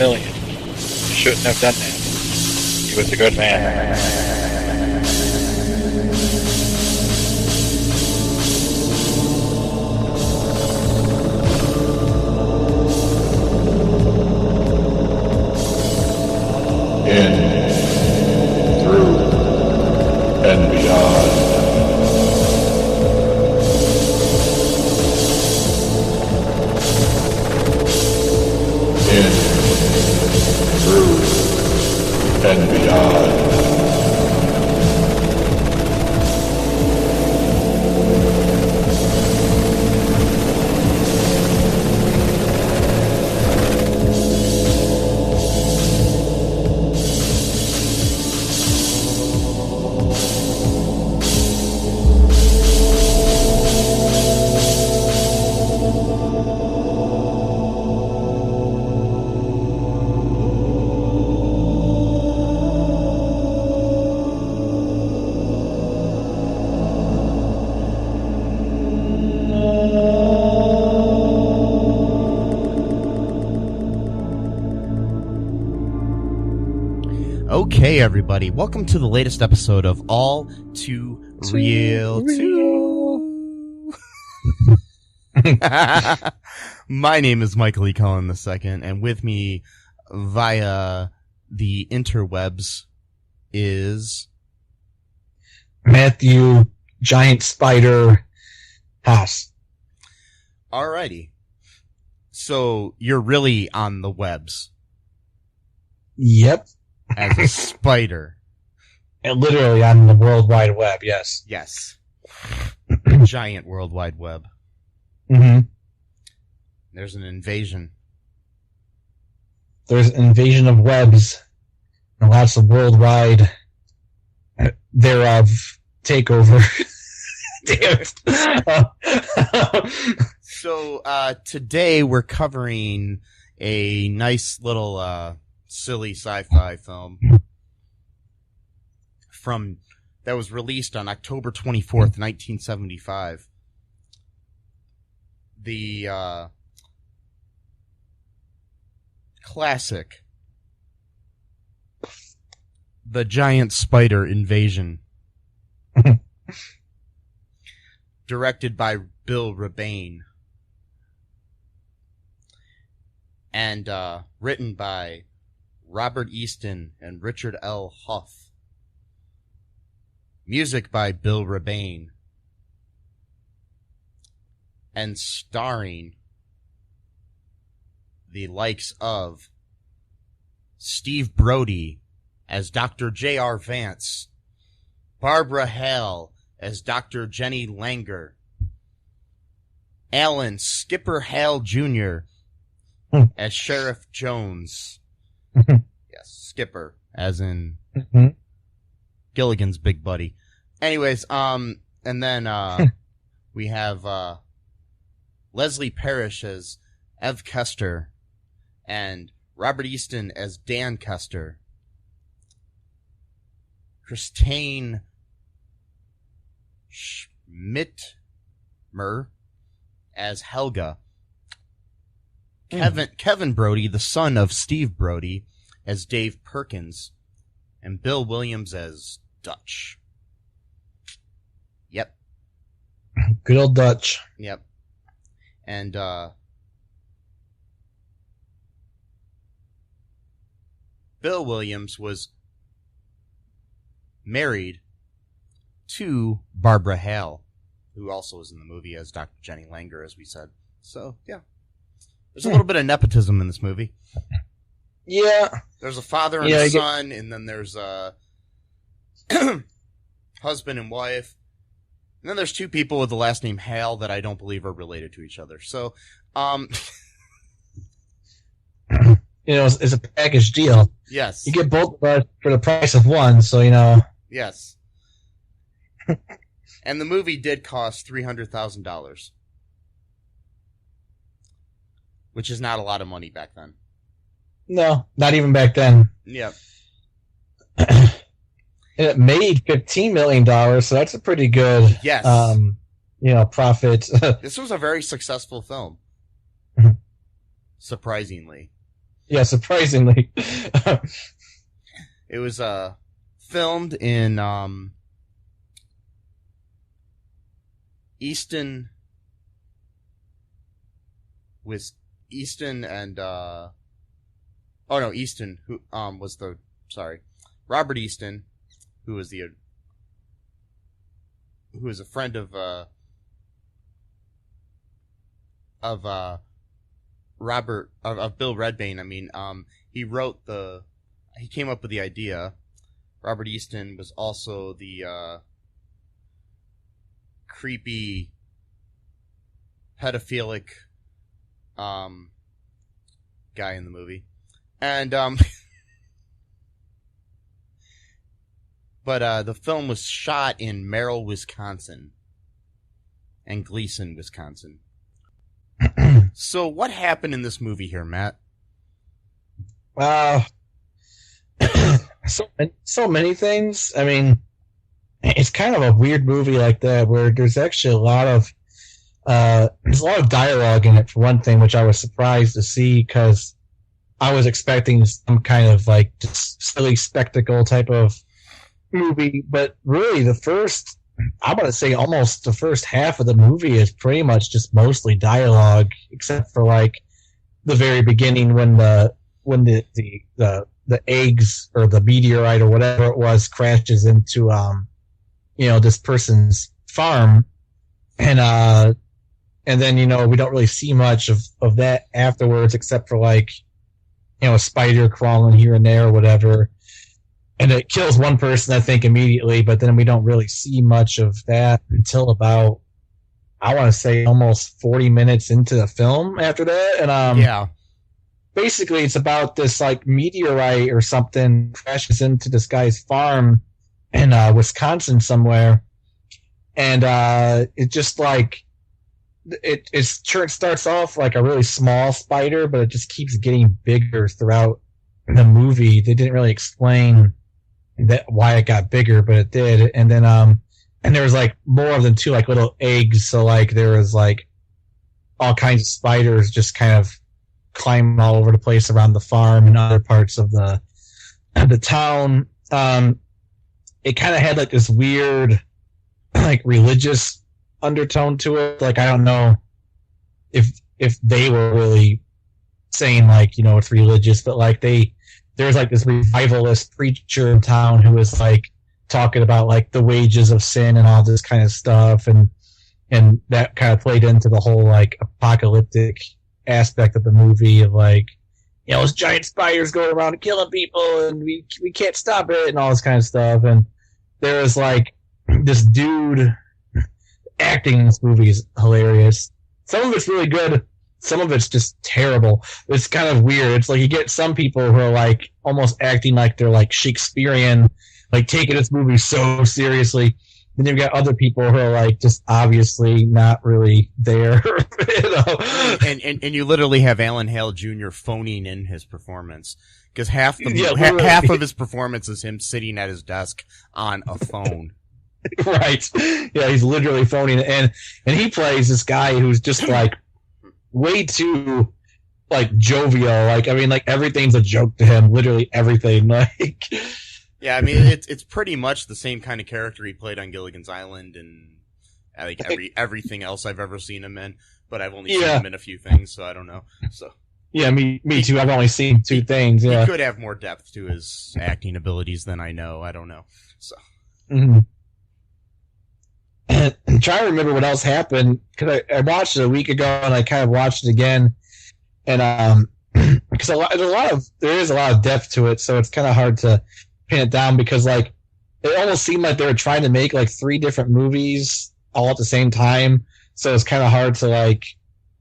million. You shouldn't have done that. He was a good man. In, through, and beyond. In, through, and beyond. Okay, everybody, welcome to the latest episode of All2ReelToo. My name is Michael E. Cullen II, and with me via the interwebs is Matthew Giant Spider Haas. Alrighty. So you're really on the webs Yep. as a spider. And literally on the World Wide Web, yes. Yes. Giant World Wide Web. Mm-hmm. There's an invasion. There's an invasion of webs and lots of worldwide thereof takeover. Damn it. So, today we're covering a nice little, silly sci-fi film that was released on October 24th, 1975. The, classic, The Giant Spider Invasion. Directed by Bill Rebane. And, written by Robert Easton and Richard L. Huff. Music by Bill Rebane. And starring the likes of Steve Brodie as Dr. J.R. Vance, Barbara Hale as Dr. Jenny Langer, Alan Skipper Hale Jr. as Sheriff Jones. Yes, Skipper, as in Gilligan's big buddy. Anyways, and then we have Leslie Parrish as Ev Kester and Robert Easton as Dan Kester. Christiane Schmidtmer as Helga. Kevin Brodie, the son of Steve Brodie, as Dave Perkins, and Bill Williams as Dutch. Yep. Good old Dutch. Yep. And, Bill Williams was married to Barbara Hale, who also was in the movie as Dr. Jenny Langer, as we said. So, yeah. There's a little bit of nepotism in this movie. Yeah. There's a father and a son, and then there's a husband and wife. And then there's two people with the last name Hale that I don't believe are related to each other. So, it's a package deal. Yes. You get both of us for the price of one, so, Yes. And the movie did cost $300,000. Which is not a lot of money back then. No, not even back then. Yep. And it made $15 million, so that's a pretty good, yes. Profit. This was a very successful film. Surprisingly. Yeah, surprisingly. It was filmed in Easton, with Easton and Easton, who was the Robert Easton, who was a friend of Bill Redbane. I mean, he came up with the idea. Robert Easton was also the creepy, pedophilic guy in the movie. And but the film was shot in Merrill, Wisconsin, and Gleason, Wisconsin. So what happened in this movie here, Matt? So many things. I mean, it's kind of a weird movie like that, where there's actually a lot of dialogue in it, for one thing, which I was surprised to see, because I was expecting some kind of like just silly spectacle type of movie. But really, I want to say almost the first half of the movie is pretty much just mostly dialogue, except for like the very beginning when the eggs or the meteorite or whatever it was crashes into this person's farm, and then we don't really see much of that afterwards, except for like a spider crawling here and there or whatever. And it kills one person, I think, immediately, but then we don't really see much of that until about, I want to say, almost 40 minutes into the film after that. And basically it's about this like meteorite or something crashes into this guy's farm in Wisconsin somewhere. And it just like, it starts off like a really small spider, but it just keeps getting bigger throughout the movie. They didn't really explain why it got bigger, but it did. And then and there was like more of them too, like little eggs. So like there was like all kinds of spiders just kind of climbing all over the place around the farm and other parts of the town. It kind of had like this weird like religious undertone to it. Like I don't know if they were really saying like it's religious, but like there's like this revivalist preacher in town who was like talking about like the wages of sin and all this kind of stuff, and that kind of played into the whole like apocalyptic aspect of the movie of like those giant spiders going around and killing people and we can't stop it and all this kind of stuff. And there was like this dude acting in this movie is hilarious. Some of it's really good, some of it's just terrible. It's kind of weird. It's like you get some people who are like almost acting like they're like Shakespearean, like taking this movie so seriously. Then you've got other people who are like just obviously not really there. And you literally have Alan Hale Jr. phoning in his performance, because half of his performance is him sitting at his desk on a phone. Right. Yeah, he's literally phoning it. And he plays this guy who's just like way too like jovial. Like I mean, like everything's a joke to him. Literally everything. Like yeah, I mean it's pretty much the same kind of character he played on Gilligan's Island and like everything else I've ever seen him in. But I've only seen him in a few things, so I don't know. So yeah, me too. I've only seen two things. Yeah, he could have more depth to his acting abilities than I know. I don't know. So. Mm-hmm. I'm trying to remember what else happened, because I watched it a week ago and I kind of watched it again, and because there is a lot of depth to it, so it's kind of hard to pin it down, because like it almost seemed like they were trying to make like 3 different movies all at the same time, so it's kind of hard to like,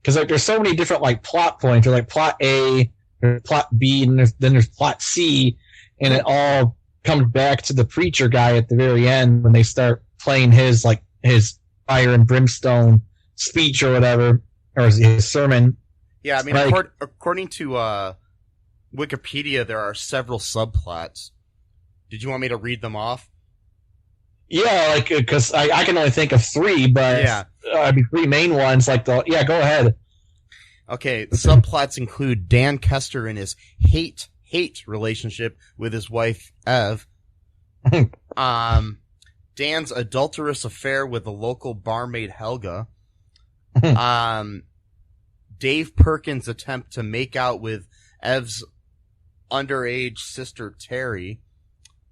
because like there's so many different like plot points, or like plot A, or plot B, and then there's plot C, and it all comes back to the preacher guy at the very end when they start playing his fire and brimstone speech or whatever, or his sermon. Yeah, I mean, like, according to Wikipedia, there are several subplots. Did you want me to read them off? Yeah, like, because I can only think of 3, but yeah. 3 main ones. Like go ahead. Okay, the subplots include Dan Kester and his hate relationship with his wife, Ev. Dan's adulterous affair with the local barmaid, Helga. Dave Perkins' attempt to make out with Ev's underage sister, Terry.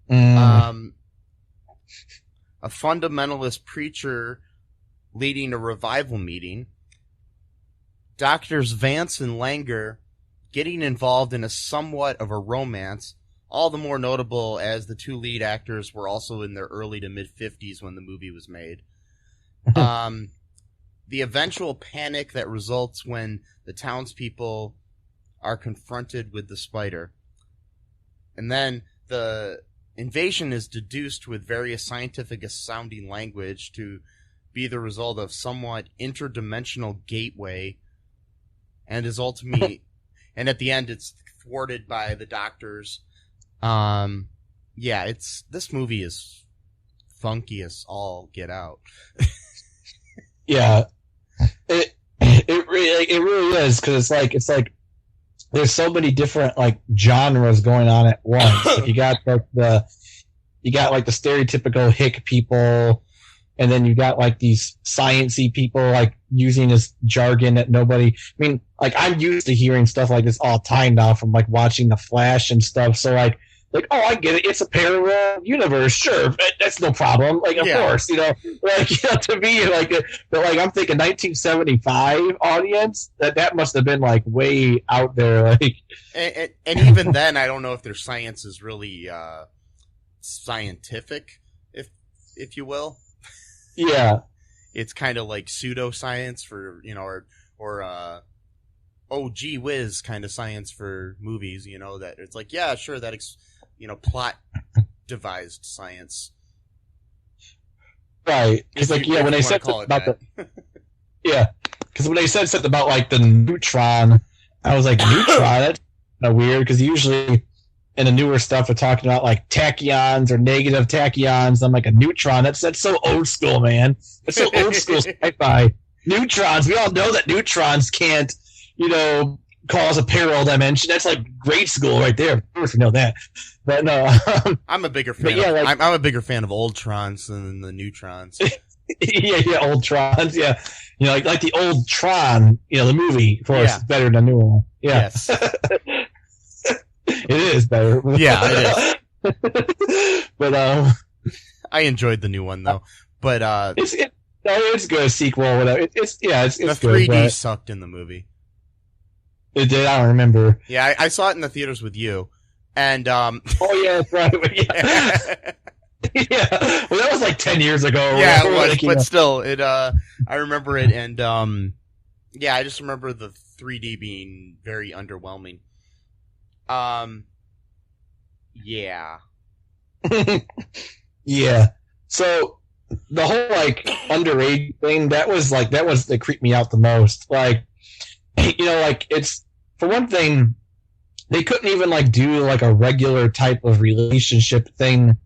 A fundamentalist preacher leading a revival meeting. Doctors Vance and Langer getting involved in a somewhat of a romance, all the more notable as the two lead actors were also in their early to mid-50s when the movie was made. The eventual panic that results when the townspeople are confronted with the spider. And then the invasion is deduced with various scientific-sounding language to be the result of somewhat interdimensional gateway, and is ultimately, and at the end it's thwarted by the doctors. This movie is funky as all get out. Yeah, it really is, because it's like there's so many different like genres going on at once. Like, you got the stereotypical hick people, and then you got like these sciencey people like using this jargon that nobody. I mean, like I'm used to hearing stuff like this all the time now from like watching The Flash and stuff. So like, oh, I get it. It's a parallel universe. Sure. That's no problem. Like, of course, to me, but I'm thinking 1975 audience, that must have been like way out there. Like, and even then, I don't know if their science is really, scientific, if you will. Yeah. It's kind of like pseudoscience for, or gee whiz kind of science for movies, that it's like, yeah, sure, that plot devised science. Right. Because when they said something about because when they said something about like the neutron, I was like, neutron? That's kind of weird, because usually in the newer stuff they're talking about like tachyons or negative tachyons. I'm like, a neutron? That's so old school, man. It's so old school sci-fi. Neutrons, we all know that neutrons can't, cause a parallel dimension. That's like grade school right there. Of course we know that. But no, I'm a bigger fan. I'm a bigger fan of Oldtrons than the neutrons. yeah, Oldtrons. Yeah, like the old Tron. The movie, of course, is better than the new one. Yeah. Yes. It is better. Yeah, it is. But I enjoyed the new one though. But it's good. A sequel, whatever. It's the good, 3D sucked in the movie. It did. I don't remember. Yeah, I saw it in the theaters with you, and oh yeah, that's right. Yeah. Yeah. Well, that was like 10 years ago. Yeah, it was, but still, it. I remember it, and I just remember the 3D being very underwhelming. Yeah. Yeah. So the whole like underage thing, that creeped me out the most. Like, it's, for one thing, they couldn't even like do like a regular type of relationship thing.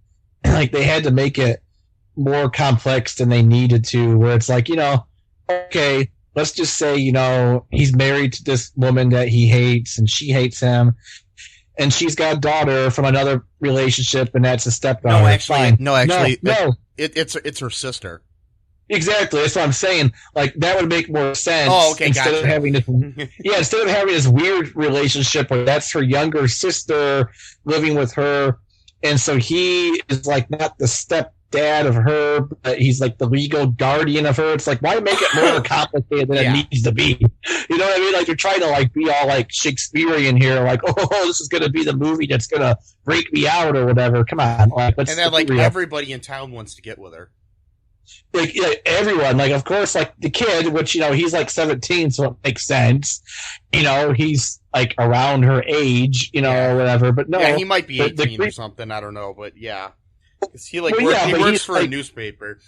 Like, they had to make it more complex than they needed to, where it's like, okay, let's just say, he's married to this woman that he hates and she hates him, and she's got a daughter from another relationship, and that's a stepdaughter. No, it's her sister. Exactly, that's what I'm saying. Like, that would make more sense. Oh, okay, instead of having this, instead of having this weird relationship where that's her younger sister living with her, and so he is like not the stepdad of her, but he's like the legal guardian of her. It's like, why make it more complicated than it needs to be? You know what I mean? Like, you're trying to like be all like Shakespearean here, like, oh, this is going to be the movie that's going to break me out or whatever. Come on, like, and then like everybody in town wants to get with her. Like, everyone, like, of course, like the kid, which he's like 17, so it makes sense. He's like around her age, or whatever. But no, he might be 18 or something. I don't know, but yeah, he works for a newspaper.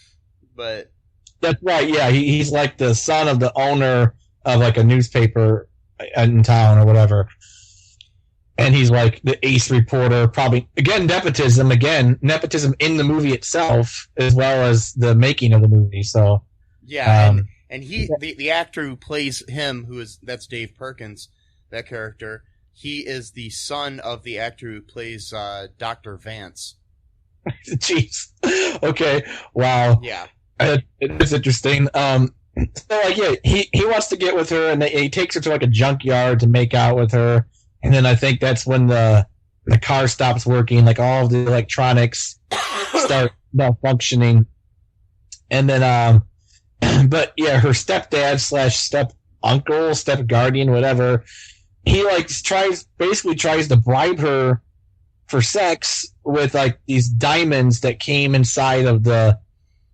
But that's right. Yeah, he's like the son of the owner of like a newspaper in town or whatever. And he's like the ace reporter, probably, nepotism in the movie itself, as well as the making of the movie. So, yeah, And the actor who plays him, that's Dave Perkins, that character, he is the son of the actor who plays Dr. Vance. Jeez. Okay. Wow. Yeah. It is interesting. So like, yeah, he wants to get with her, and he takes her to like a junkyard to make out with her, and then I think that's when the car stops working, like all of the electronics start malfunctioning, and then but yeah, her stepdad / step uncle, step guardian, whatever, he like tries to bribe her for sex with like these diamonds that came inside of the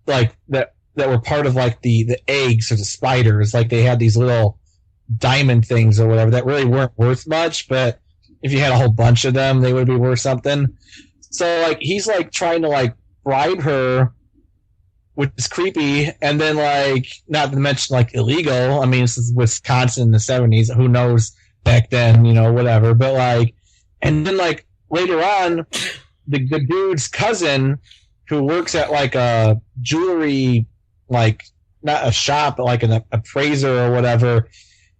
like that were part of like the eggs or the spiders. Like they had these little diamond things or whatever that really weren't worth much, but if you had a whole bunch of them, they would be worth something. So like he's like trying to like bribe her, which is creepy, and then like not to mention like illegal. I mean, this is Wisconsin in the 70s. Who knows back then, whatever. But like, and then like later on, the dude's cousin who works at like a jewelry, like not a shop, but like an appraiser or whatever,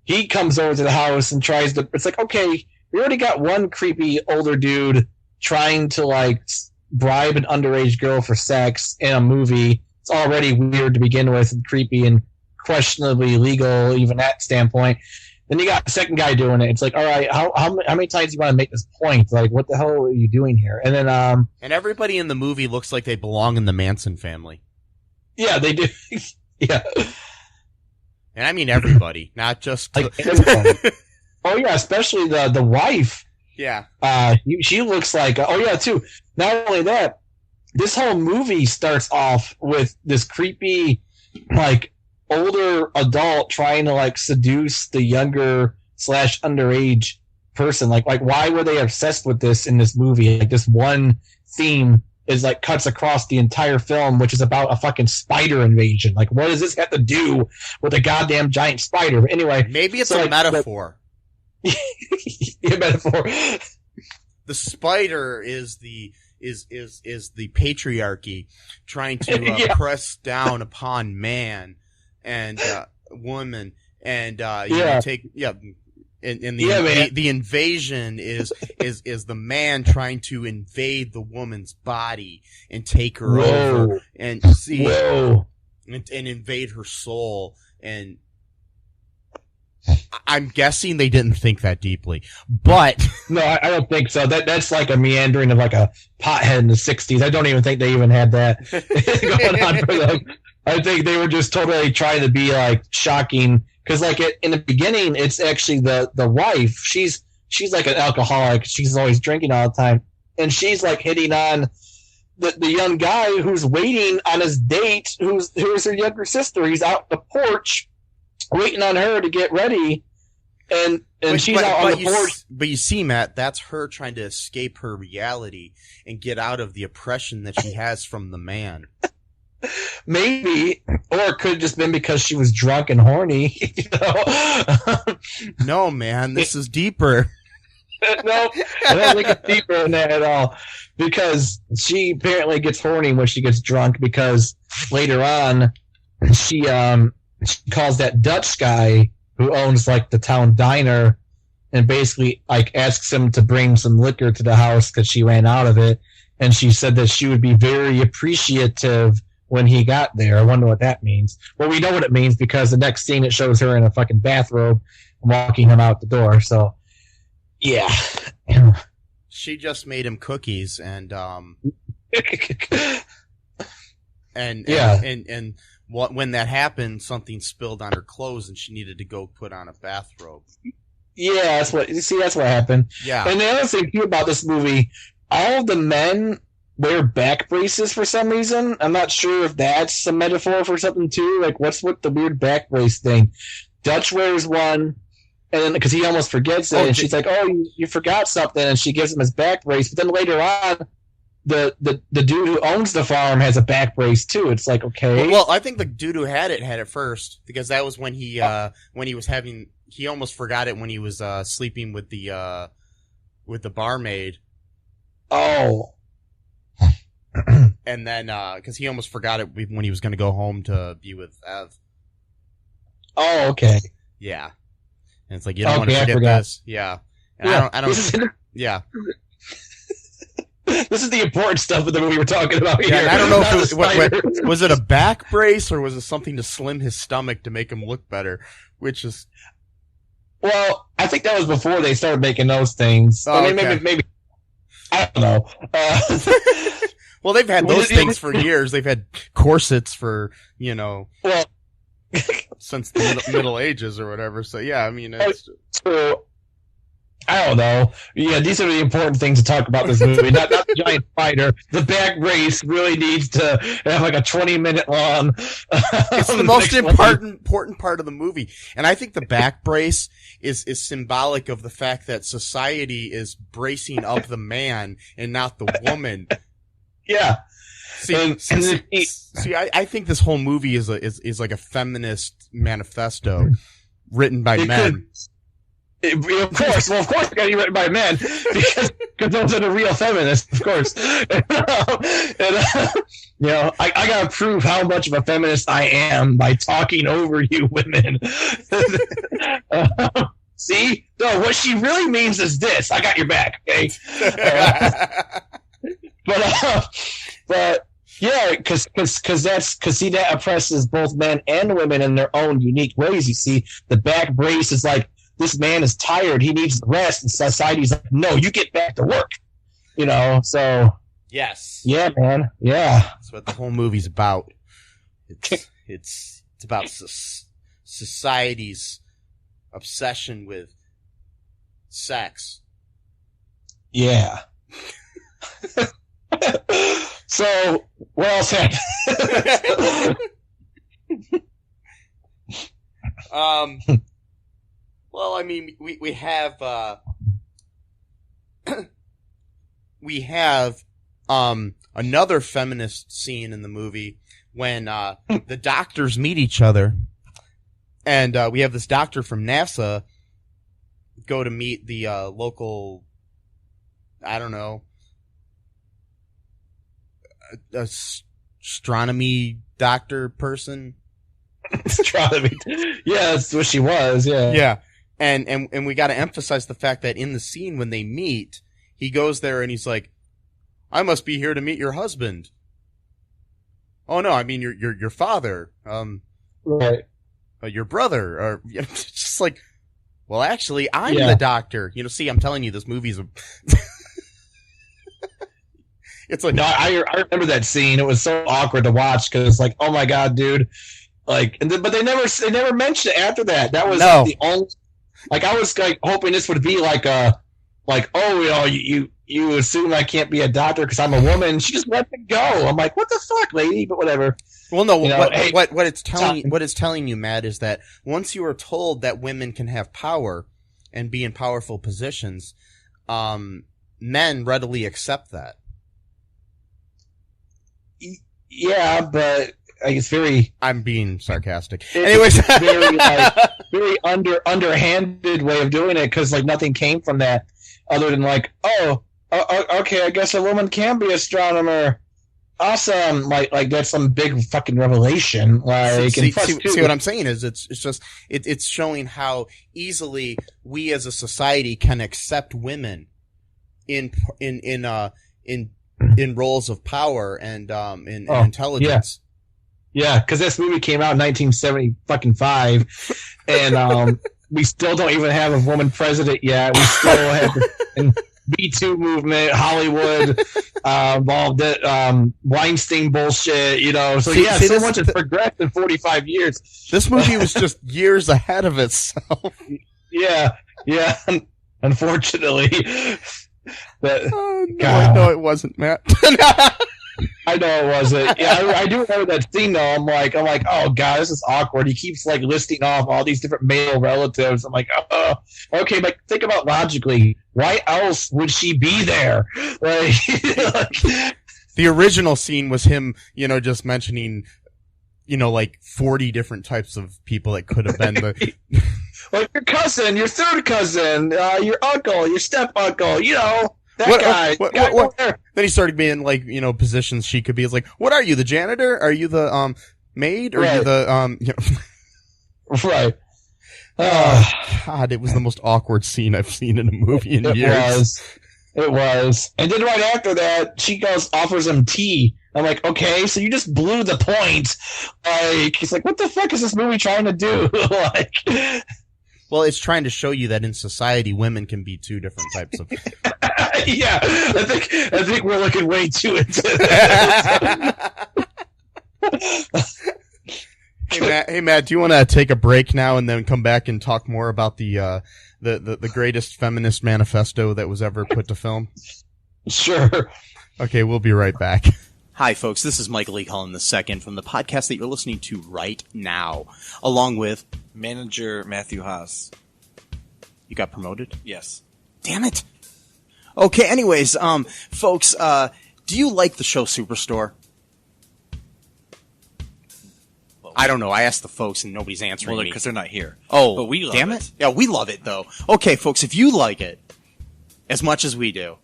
he comes over to the house and tries to. It's like, okay, we already got one creepy older dude trying to like bribe an underage girl for sex in a movie. It's already weird to begin with and creepy and questionably legal, even that standpoint. Then you got the second guy doing it. It's like, all right, how many times do you want to make this point? Like, what the hell are you doing here? And then and everybody in the movie looks like they belong in the Manson family. Yeah, they do. Yeah. And I mean everybody, not just like, oh yeah, especially the wife. Yeah. She looks like too. Not only that, this whole movie starts off with this creepy like older adult trying to like seduce the younger / underage person. Like why were they obsessed with this in this movie? Like this one theme is like cuts across the entire film, which is about a fucking spider invasion. Like, what does this have to do with a goddamn giant spider? But anyway, maybe it's a metaphor. Yeah, metaphor. The spider is the patriarchy trying to press down upon man and woman, and the invasion is the man trying to invade the woman's body and take her over and and invade her soul. And I'm guessing they didn't think that deeply, but no, I don't think so. That's like a meandering of like a pothead in the 60s. I don't even think they even had that going on for them. I think they were just totally trying to be like shocking. Because like in the beginning, it's actually the wife. She's like an alcoholic. She's always drinking all the time, and she's like hitting on the young guy who's waiting on his date. Who's her younger sister. He's out the porch waiting on her to get ready, and she's out on the porch. But you see, Matt, that's her trying to escape her reality and get out of the oppression that she has from the man. Maybe, or it could have just been because she was drunk and horny. No, man, this is deeper. No, I don't think it's deeper than that at all. Because she apparently gets horny when she gets drunk. Because later on, she calls that Dutch guy who owns like the town diner, and basically like asks him to bring some liquor to the house because she ran out of it, and she said that she would be very appreciative when he got there. I wonder what that means. Well, we know what it means because the next scene it shows her in a fucking bathrobe walking him out the door. So, yeah. She just made him cookies and when that happened, something spilled on her clothes and she needed to go put on a bathrobe. Yeah, that's what happened. Yeah. And the other thing too about this movie, all of the men wear back braces for some reason. I'm not sure if that's a metaphor for something too. Like, what's with the weird back brace thing? Dutch wears one, and then because he almost forgets it, and she's like, "Oh, you forgot something," and she gives him his back brace. But then later on, the dude who owns the farm has a back brace too. It's like, okay. Well, I think the dude who had it first, because that was when he he almost forgot it when he was sleeping with the barmaid. Oh. And then, because he almost forgot it when he was going to go home to be with Ev. Oh, okay. Yeah. And it's like, you don't want Okay, to I forget forgot. this. Yeah. And Yeah, I don't, yeah. This is the important stuff of the movie we're talking about here. Yeah, and I don't know Not if the it was, spider. was it a back brace or was it something to slim his stomach to make him look better, which is... Well, I think that was before they started making those things. Oh, I mean, okay. maybe I don't know. Well, they've had those Well, things for years. They've had corsets for, well, since the Middle Ages or whatever. So, yeah, I mean, it's... so I don't know. Yeah, these are the important things to talk about this movie. not the giant spider. The back brace really needs to have like a 20-minute long. It's the most important part of the movie. And I think the back brace is symbolic of the fact that society is bracing up the man and not the woman. Yeah. See, I think this whole movie is like a feminist manifesto written by men. Of course, it got to be written by men because those are the real feminists, of course. I got to prove how much of a feminist I am by talking over you women. See? No, what she really means is this. I got your back, okay? But yeah, because that oppresses both men and women in their own unique ways. You see, the back brace is like, this man is tired, he needs rest, and society's like, no, you get back to work. So yes, yeah, man, yeah, that's what the whole movie's about. It's about society's obsession with sex. Yeah. So what else happened? Well, I mean, we have another feminist scene in the movie when the doctors meet each other, and we have this doctor from NASA go to meet the local, I don't know, astronomy doctor person. Astronomy. Yeah, that's what she was. Yeah. Yeah. And we got to emphasize the fact that in the scene when they meet, he goes there and he's like, "I must be here to meet your husband." Oh no, I mean your father, Right. Your brother, or it's just like, well, actually, I'm the doctor. See, I'm telling you, this movie's it's like, no, I remember that scene. It was so awkward to watch because it's like, oh my god, dude. Like, but they never mentioned it after that. That was the only. Like, I was like hoping this would be like you assume I can't be a doctor because I'm a woman. She just let it go. I'm like, what the fuck, lady? But whatever. Well, no. What it's telling you, Matt, is that once you are told that women can have power and be in powerful positions, men readily accept that. Yeah, but it's very. I'm being sarcastic. Anyways, very underhanded way of doing it because like nothing came from that other than like, okay, I guess a woman can be astronomer. Awesome, like that's some big fucking revelation. Like, see what I'm saying is it's showing how easily we as a society can accept women in roles of power and in intelligence. Yeah, because this movie came out in 1975, and we still don't even have a woman president yet. We still have the Me-Too movement, Hollywood, involved Weinstein bullshit, So so much has progressed in 45 years. This movie was just years ahead of itself. Yeah, unfortunately. But, no, it wasn't, Matt. I know it wasn't. Yeah, I do remember that scene though. I'm like, oh god, this is awkward. He keeps like listing off all these different male relatives. I'm like, okay, but think about logically. Why else would she be there? Like, the original scene was him, just mentioning, like 40 different types of people that could have been the. Like your cousin, your third cousin, your uncle, your step uncle, That guy. What? Then he started being like, positions she could be. It's like, what are you, the janitor? Are you the maid? Or are you the Right. God, it was the most awkward scene I've seen in a movie in years. It was. And then right after that, she offers him tea. I'm like, okay, so you just blew the point. Like, he's like, what the fuck is this movie trying to do? Like, well, it's trying to show you that in society, women can be two different types of. Yeah, I think we're looking way too into that. Hey Matt, do you want to take a break now and then come back and talk more about the greatest feminist manifesto that was ever put to film? Sure. Okay, we'll be right back. Hi, folks. This is Michael E. Cullen II from the podcast that you're listening to right now, along with manager Matthew Haas. You got promoted? Yes. Damn it. Okay. Anyways, folks, do you like the show Superstore? I don't know. I asked the folks and nobody's answering me. Because they're not here. Oh, but we love damn it. Yeah, we love it though. Okay, folks, if you like it as much as we do,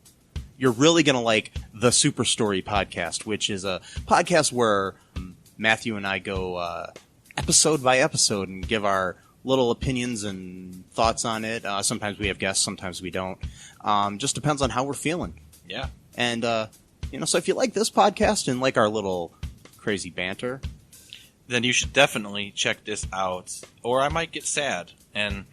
you're really going to like the Super Story podcast, which is a podcast where Matthew and I go episode by episode and give our little opinions and thoughts on it. Sometimes we have guests, sometimes we don't. Just depends on how we're feeling. Yeah. And, so if you like this podcast and like our little crazy banter, then you should definitely check this out. Or I might get sad. And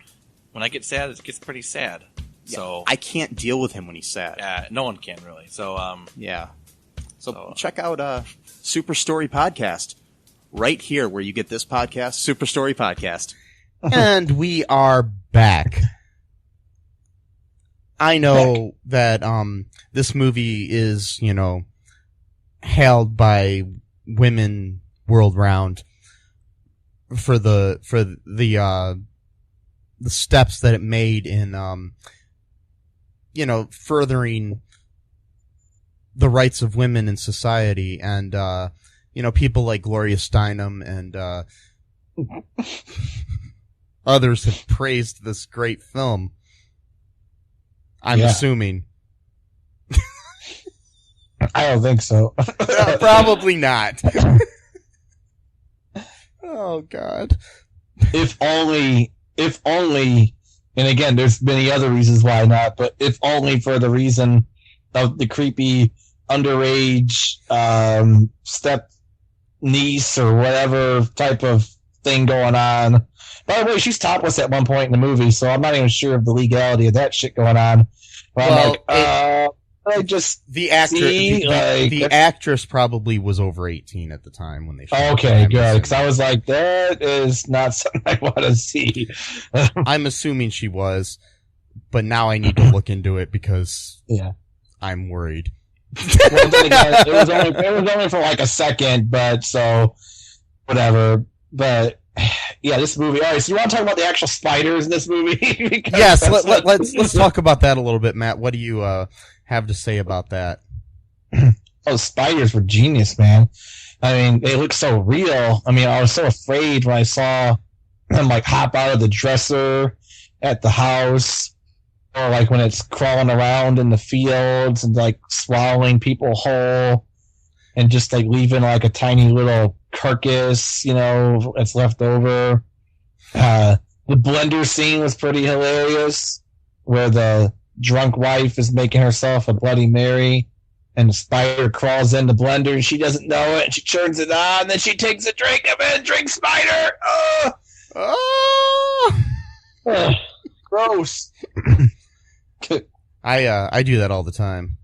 when I get sad, it gets pretty sad. yeah, So I can't deal with him when he's sad. no one can really. So Yeah. So check out Super Story Podcast right here where you get this podcast, Super Story Podcast. And we are back. I know that this movie is, hailed by women world round for the steps that it made in furthering the rights of women in society, and people like Gloria Steinem and others have praised this great film. I'm assuming. I don't think so. Probably not. Oh God. If only, and again, there's many other reasons why not, but if only for the reason of the creepy underage step niece or whatever type of thing going on. By the way, she's topless at one point in the movie, so I'm not even sure of the legality of that shit going on. But Well, I just The actress, see, the actress probably was over 18 at the time when they shot okay, it. good, because I was like, that is not something I want to see. I'm assuming she was, but now I need to look into it because I'm worried. Well, then again, it was only for like a second, but so whatever. But yeah, this movie. All right, so you want to talk about the actual spiders in this movie? Yes, let's talk about that a little bit, Matt. What do you have to say about that? Oh, spiders were genius, man. I mean, they look so real. I mean, I was so afraid when I saw them like hop out of the dresser at the house, or like when it's crawling around in the fields and like swallowing people whole, and just like leaving like a tiny little carcass, that's left over. The blender scene was pretty hilarious, where the drunk wife is making herself a Bloody Mary, and the spider crawls in the blender, and she doesn't know it, and she turns it on, and then she takes a drink of it, drink spider! Gross. I do that all the time.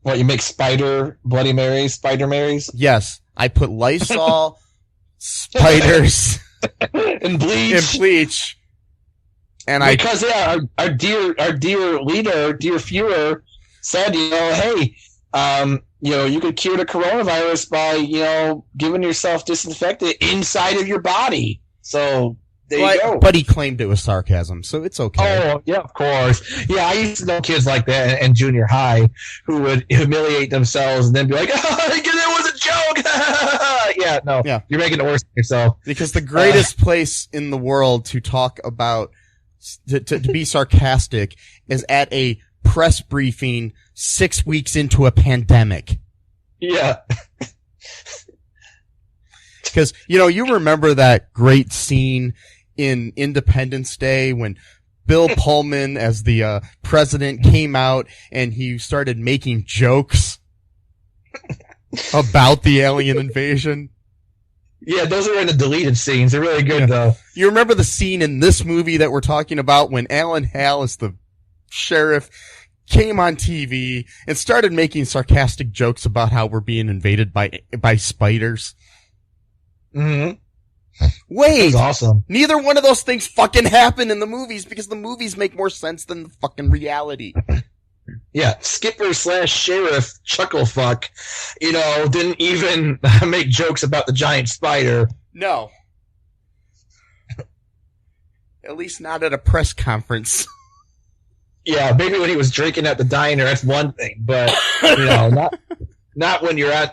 What, you make spider Bloody Marys, Spider Marys? Yes, I put Lysol, spiders, and bleach. And because our dear leader, dear Fuhrer, said, hey, you could cure the coronavirus by, giving yourself disinfectant inside of your body. So there you go. But he claimed it was sarcasm, so it's okay. Oh, yeah, of course. Yeah, I used to know kids like that in junior high who would humiliate themselves and then be like, it was a joke. Yeah, no. Yeah. You're making it worse for yourself. Because the greatest place in the world to talk about, to be sarcastic, is at a press briefing 6 weeks into a pandemic. Yeah. Because, you remember that great scene in Independence Day when Bill Pullman, as the president, came out and he started making jokes about the alien invasion? Yeah, those are in the deleted scenes. They're really good, though. You remember the scene in this movie that we're talking about when Alan Hale, as the sheriff, came on TV and started making sarcastic jokes about how we're being invaded by spiders? Mm-hmm. Wait, that's awesome. Neither one of those things fucking happen in the movies because the movies make more sense than the fucking reality. Yeah, Skipper/Sheriff Chucklefuck, didn't even make jokes about the giant spider. No. At least not at a press conference. Yeah, maybe when he was drinking at the diner, that's one thing, but not when you're on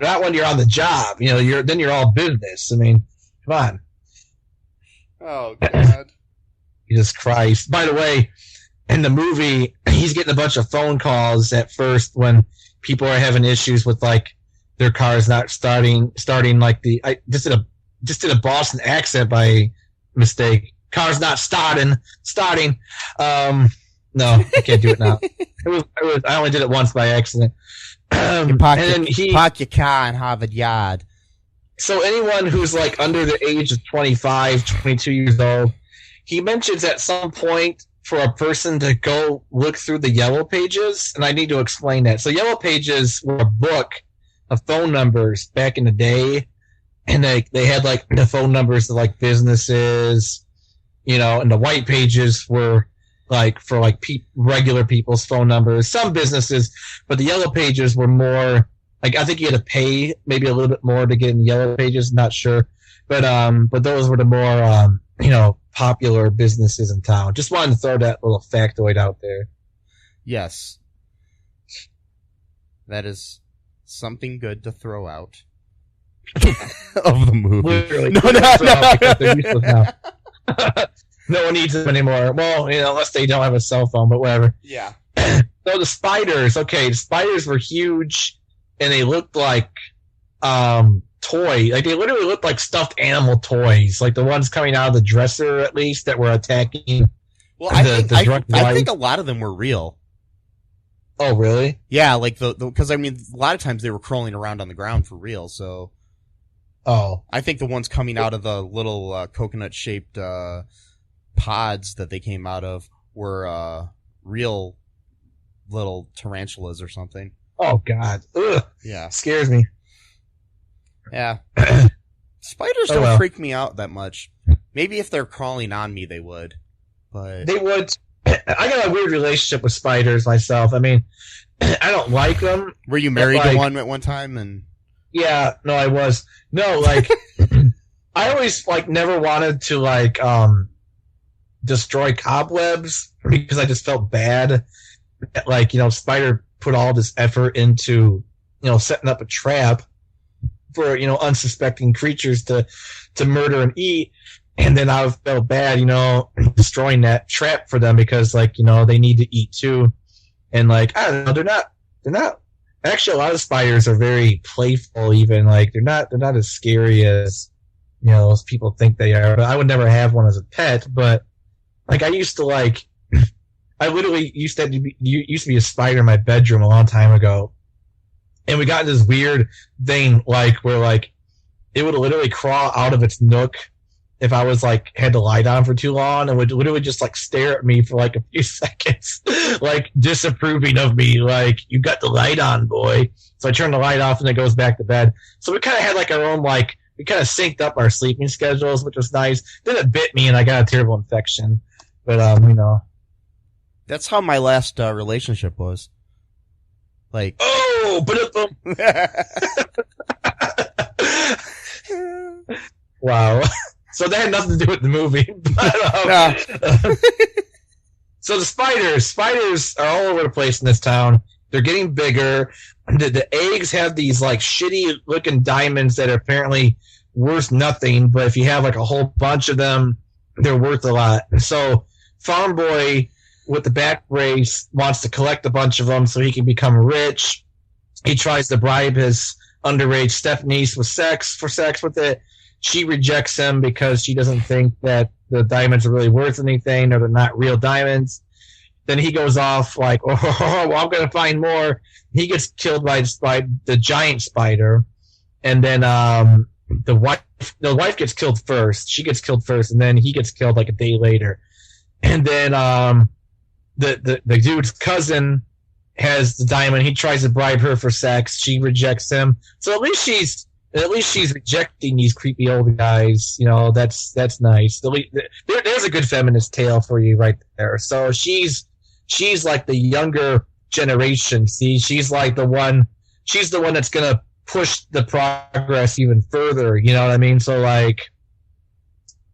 the job. You're all business. I mean, come on. Oh God. Jesus Christ. By the way, in the movie, he's getting a bunch of phone calls at first when people are having issues with like their cars not starting like I just did a Boston accent by mistake. Car's not starting. No, I can't do it now. I only did it once by accident. Park your car in Harvard Yard. So anyone who's like under the age of 25, 22 years old, he mentions at some point for a person to go look through the Yellow Pages, and I need to explain that. So Yellow Pages were a book of phone numbers back in the day, and they had like the phone numbers of like businesses, and the White Pages were like for like regular people's phone numbers, some businesses, but the Yellow Pages were more like, I think you had to pay maybe a little bit more to get in Yellow Pages, not sure, but those were the more popular businesses in town. Just wanted to throw that little factoid out there. Yes, that is something good to throw out of the movie. Literally, No. No one needs them anymore. Well, unless they don't have a cell phone, but whatever. Yeah. So the spiders, the spiders were huge, and they looked like toy. Like, they literally looked like stuffed animal toys, like the ones coming out of the dresser, at least, that were attacking. Well, I think a lot of them were real. Oh, really? Yeah, like because a lot of times they were crawling around on the ground for real. So, I think the ones coming out of the little coconut-shaped pods that they came out of were real little tarantulas or something. Oh God! Ugh. Yeah, scares me. Yeah, spiders don't freak me out that much. Maybe if they're crawling on me, they would. But they would. I got a weird relationship with spiders myself. I mean, I don't like them. Were you married to one at one time? And yeah, no, I was. No, like I always never wanted to destroy cobwebs because I just felt bad. Spider put all this effort into setting up a trap for unsuspecting creatures to murder and eat. And then I felt bad, destroying that trap for them because, they need to eat too. And, I don't know, they're not, actually a lot of spiders are very playful even, they're not as scary as, as people think they are. But I would never have one as a pet, but, I used to, I literally used to be a spider in my bedroom a long time ago. And we got this weird thing, where, it would literally crawl out of its nook if I was had the light on for too long, and would literally just stare at me for a few seconds, disapproving of me, you got the light on, boy. So I turn the light off and it goes back to bed. So we kind of had our own, we kind of synced up our sleeping schedules, which was nice. Then it bit me and I got a terrible infection. But, That's how my last relationship was. Oh, wow. So that had nothing to do with the movie. But, so the spiders are all over the place in this town. They're getting bigger. The eggs have these shitty looking diamonds that are apparently worth nothing. But if you have a whole bunch of them, they're worth a lot. So Farm Boy with the back brace wants to collect a bunch of them so he can become rich. He tries to bribe his underage step niece with sex with it. she rejects him because she doesn't think that the diamonds are really worth anything, or they're not real diamonds. Then he goes off like, oh, well, I'm going to find more. He gets killed by the giant spider. And then the wife gets killed first. She gets killed first, and then he gets killed like a day later. And then the dude's cousin has the diamond. He tries to bribe her for sex. She rejects him. So at least she's rejecting these creepy old guys. You know, that's nice. There's a good feminist tale for you right there. So she's like the younger generation. See, she's like the one. She's the one that's gonna push the progress even further. You know what I mean? So like,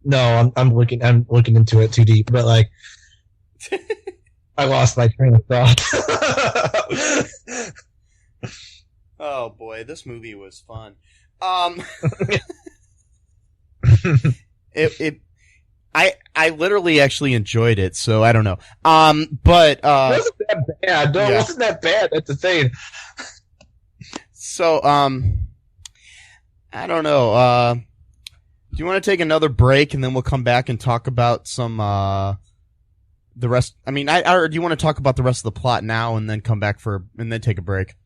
no, I'm looking into it too deep, but like, I lost my train of thought. Oh boy, this movie was fun. I literally actually enjoyed it, so I don't know. But it wasn't that bad. No, it wasn't that bad. That's the thing. So, I don't know. Do you want to take another break and then we'll come back and talk about some the rest? I mean, or do you want to talk about the rest of the plot now and then come back and then take a break?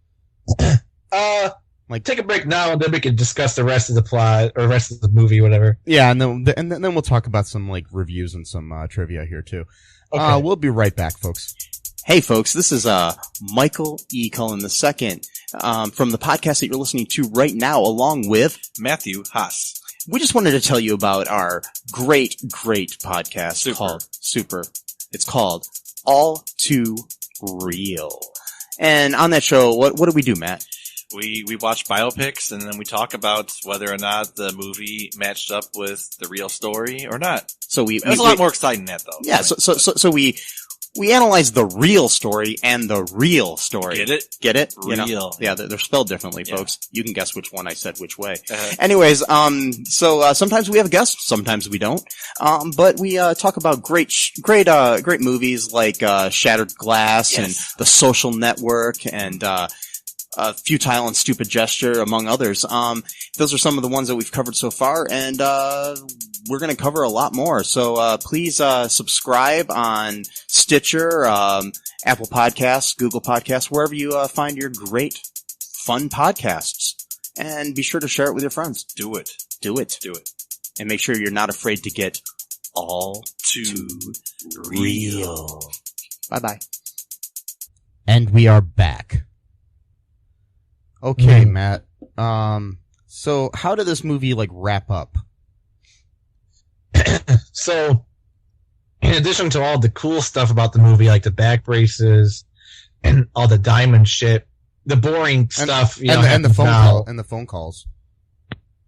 Like take a break now and then we can discuss the rest of the plot or the rest of the movie, whatever. Yeah, and then we'll talk about some like reviews and some trivia here too. Okay. We'll be right back, folks. Hey, folks, this is Michael E. Cullen II from the podcast that you're listening to right now, along with Matthew Haas. We just wanted to tell you about our great podcast called Super. It's called All Too Real. And on that show, what do we do, Matt? We watch biopics, and then we talk about whether or not the movie matched up with the real story or not. So it was a lot more exciting than that, though. Yeah, so we analyze the real story and the real story. Get it? Get it? Real. You know? Yeah, they're spelled differently, folks. You can guess which one I said which way. Anyways, so sometimes we have guests, sometimes we don't. But we talk about great movies like Shattered Glass and The Social Network and Futile and Stupid Gesture, among others. Those are some of the ones that we've covered so far, and we're going to cover a lot more. So please subscribe on Stitcher, Apple Podcasts, Google Podcasts, wherever you find your great, fun podcasts. And be sure to share it with your friends. Do it. And make sure you're not afraid to get all too real. Bye-bye. And we are back. Okay, Matt. So how did this movie like wrap up? So, in addition to all the cool stuff about the movie, like the back braces and all the diamond shit, the boring stuff, and the phone calls.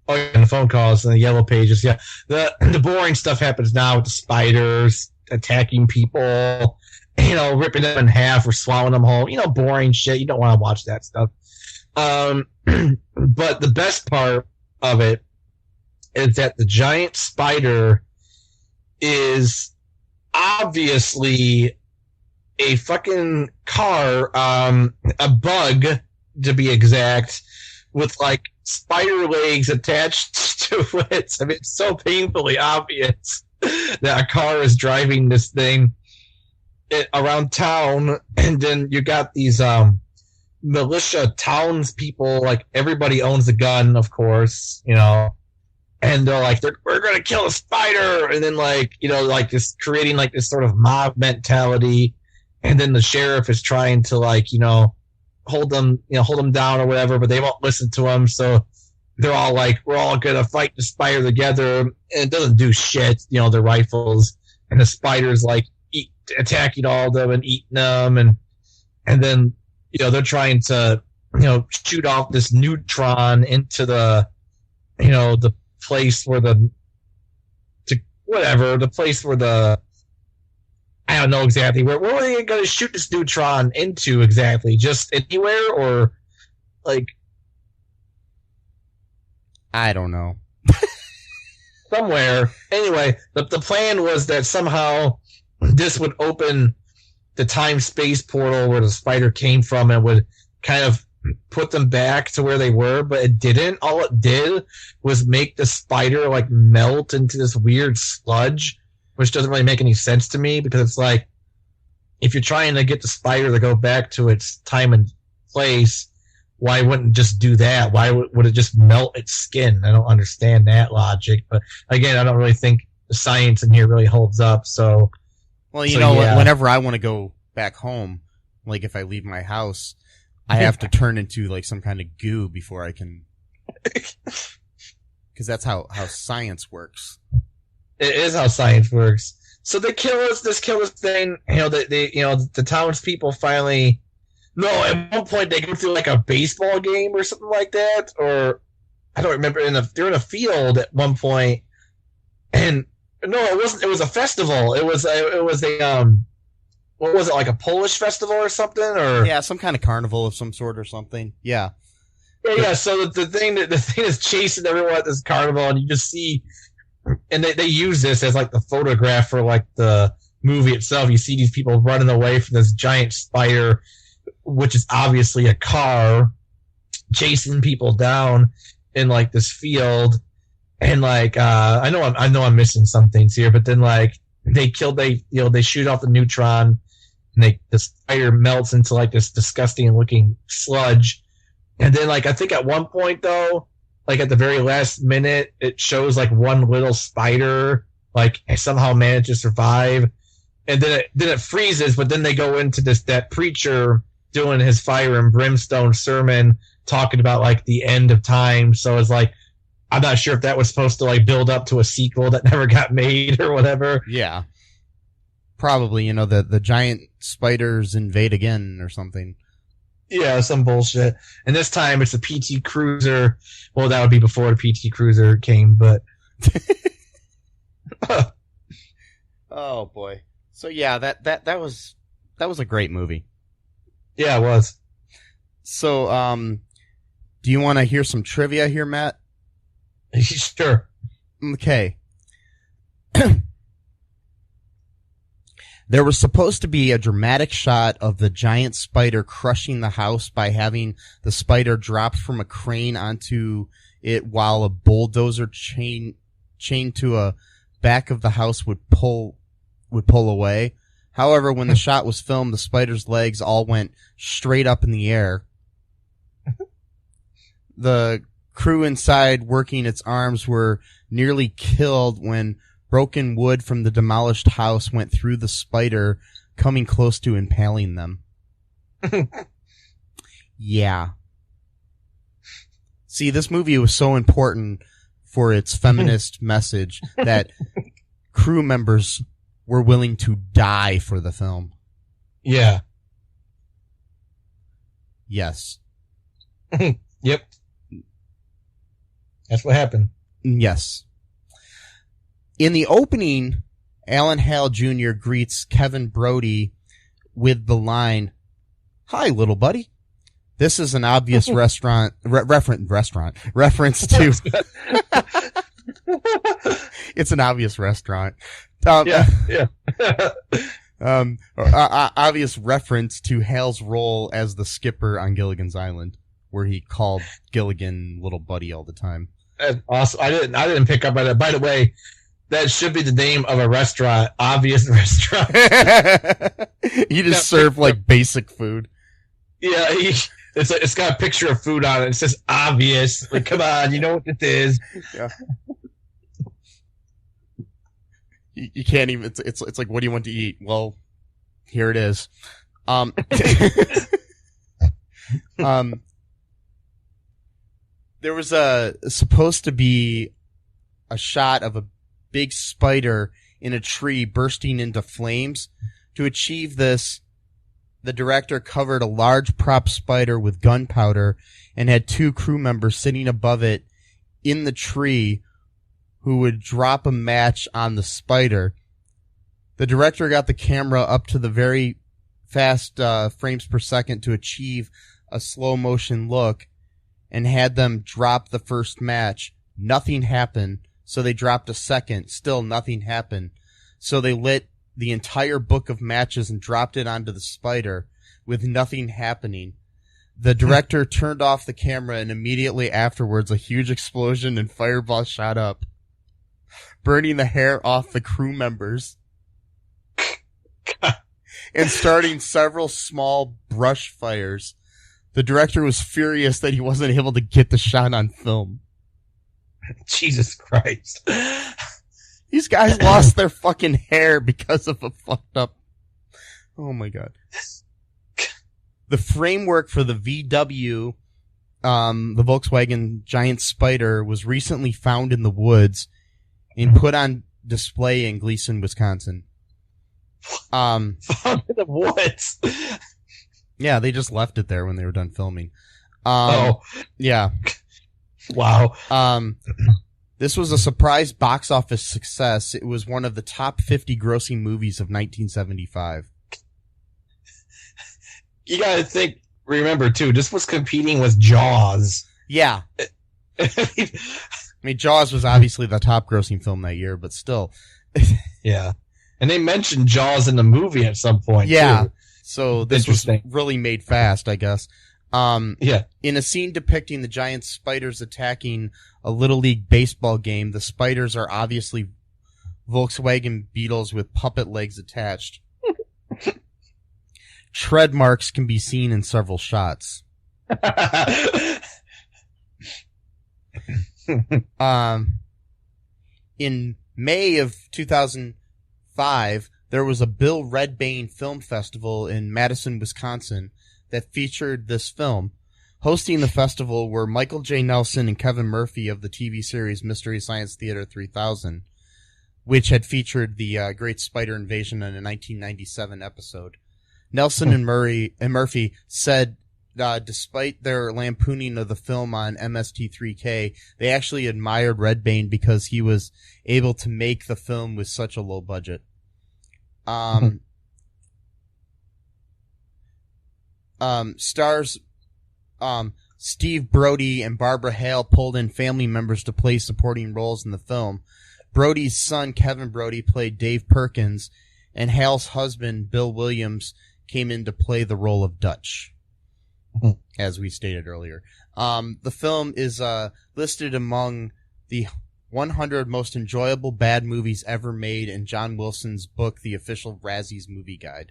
Oh, and the phone calls and the yellow pages. Yeah, the boring stuff happens now with the spiders attacking people, ripping them in half or swallowing them whole. Boring shit. You don't want to watch that stuff. But the best part of it is that the giant spider is obviously a fucking car, a bug to be exact, with like spider legs attached to it. I mean, it's so painfully obvious that a car is driving this thing around town, and then you got these militia townspeople, like everybody owns a gun, of course, and they're like, we're gonna kill a spider, and then like just creating like this sort of mob mentality, and then the sheriff is trying to like hold them down or whatever, but they won't listen to him, so they're all like, we're all gonna fight the spider together, and it doesn't do shit, their rifles, and the spider's like attacking all of them and eating them, and then they're trying to shoot off this neutron into the the place where the place where I don't know exactly where are they going to shoot this neutron into exactly? Just anywhere, or like I don't know. Somewhere. Anyway, the plan was that somehow this would open the time-space portal where the spider came from, and would kind of put them back to where they were, but it didn't. All it did was make the spider like melt into this weird sludge, which doesn't really make any sense to me because it's like if you're trying to get the spider to go back to its time and place, why wouldn't it just do that? Why would it just melt its skin? I don't understand that logic. But again, I don't really think the science in here really holds up. So, well, whenever I want to go back home, like if I leave my house, I have to turn into like some kind of goo before I can, because that's how science works. It is how science works. So they kill us. This thing. The townspeople finally. No, at one point they go through like a baseball game or something like that, or I don't remember. They're in a field at one point, and no, it wasn't. It was a festival. It was a what was it, like a Polish festival or something, or yeah, some kind of carnival of some sort or something. Yeah. Yeah. So the thing is chasing everyone at this carnival, and you just see, and they use this as like the photograph for like the movie itself. You see these people running away from this giant spider, which is obviously a car, chasing people down in like this field, and like I know I'm missing some things here, but then like they shoot off the neutron, and the spider melts into like this disgusting looking sludge, and then like I think at one point though, like at the very last minute, it shows like one little spider like somehow managed to survive, and then it freezes, but then they go into that preacher doing his fire and brimstone sermon talking about like the end of time. So it's like, I'm not sure if that was supposed to like build up to a sequel that never got made or whatever. Yeah. Probably, the giant spiders invade again or something. Yeah, some bullshit. And this time it's a PT Cruiser. Well, that would be before the PT Cruiser came, but. Oh boy. So yeah, that was a great movie. Yeah, it was. So, do you want to hear some trivia here, Matt? Sure. Okay. There was supposed to be a dramatic shot of the giant spider crushing the house by having the spider dropped from a crane onto it while a bulldozer chained to a back of the house would pull away. However, when the shot was filmed, the spider's legs all went straight up in the air. The crew inside working its arms were nearly killed when broken wood from the demolished house went through the spider, coming close to impaling them. Yeah. See, this movie was so important for its feminist message that crew members were willing to die for the film. Yeah. Yes. Yep. That's what happened. Yes. In the opening, Alan Hale Jr. greets Kevin Brodie with the line, "Hi, little buddy." This is an obvious reference to. It's an obvious restaurant. Yeah. Obvious reference to Hale's role as the skipper on Gilligan's Island, where he called Gilligan little buddy all the time. That's awesome. I didn't pick up on that. By the way, that should be the name of a restaurant. Obvious restaurant. You just serve like basic food. Yeah, it's got a picture of food on it. It says obvious. Like, come on, you know what this is. Yeah. You can't even. It's like, what do you want to eat? Well, here it is. There was supposed to be a shot of a big spider in a tree bursting into flames. To achieve this, the director covered a large prop spider with gunpowder and had two crew members sitting above it in the tree who would drop a match on the spider. The director got the camera up to the very fast frames per second to achieve a slow motion look and had them drop the first match. Nothing happened, so they dropped a second. Still nothing happened. So they lit the entire book of matches and dropped it onto the spider with nothing happening. The director turned off the camera, and immediately afterwards, a huge explosion and fireball shot up, burning the hair off the crew members and starting several small brush fires. The director was furious that he wasn't able to get the shot on film. Jesus Christ. These guys lost their fucking hair because of a fucked up... Oh my god. The framework for the VW, the Volkswagen Giant Spider, was recently found in the woods and put on display in Gleason, Wisconsin. Found in the woods. Yeah, they just left it there when they were done filming. Yeah. Wow. This was a surprise box office success. It was one of the top 50 grossing movies of 1975. You gotta remember too, this was competing with Jaws. Yeah. I mean, Jaws was obviously the top grossing film that year, but still. Yeah. And they mentioned Jaws in the movie at some point, yeah. too. So this was really made fast, I guess. Yeah. In a scene depicting the giant spiders attacking a Little League baseball game, the spiders are obviously Volkswagen Beetles with puppet legs attached. Tread marks can be seen in several shots. In May of 2005, there was a Bill Redbane Film Festival in Madison, Wisconsin that featured this film. Hosting the festival were Michael J. Nelson and Kevin Murphy of the TV series Mystery Science Theater 3000, which had featured the Great Spider Invasion in a 1997 episode. Nelson and Murphy said, despite their lampooning of the film on MST3K, they actually admired Redbane because he was able to make the film with such a low budget. Stars Steve Brodie and Barbara Hale pulled in family members to play supporting roles in the film. Brodie's son, Kevin Brodie, played Dave Perkins, and Hale's husband, Bill Williams, came in to play the role of Dutch, as we stated earlier. The film is listed among the 100 most enjoyable bad movies ever made in John Wilson's book, The Official Razzies Movie Guide.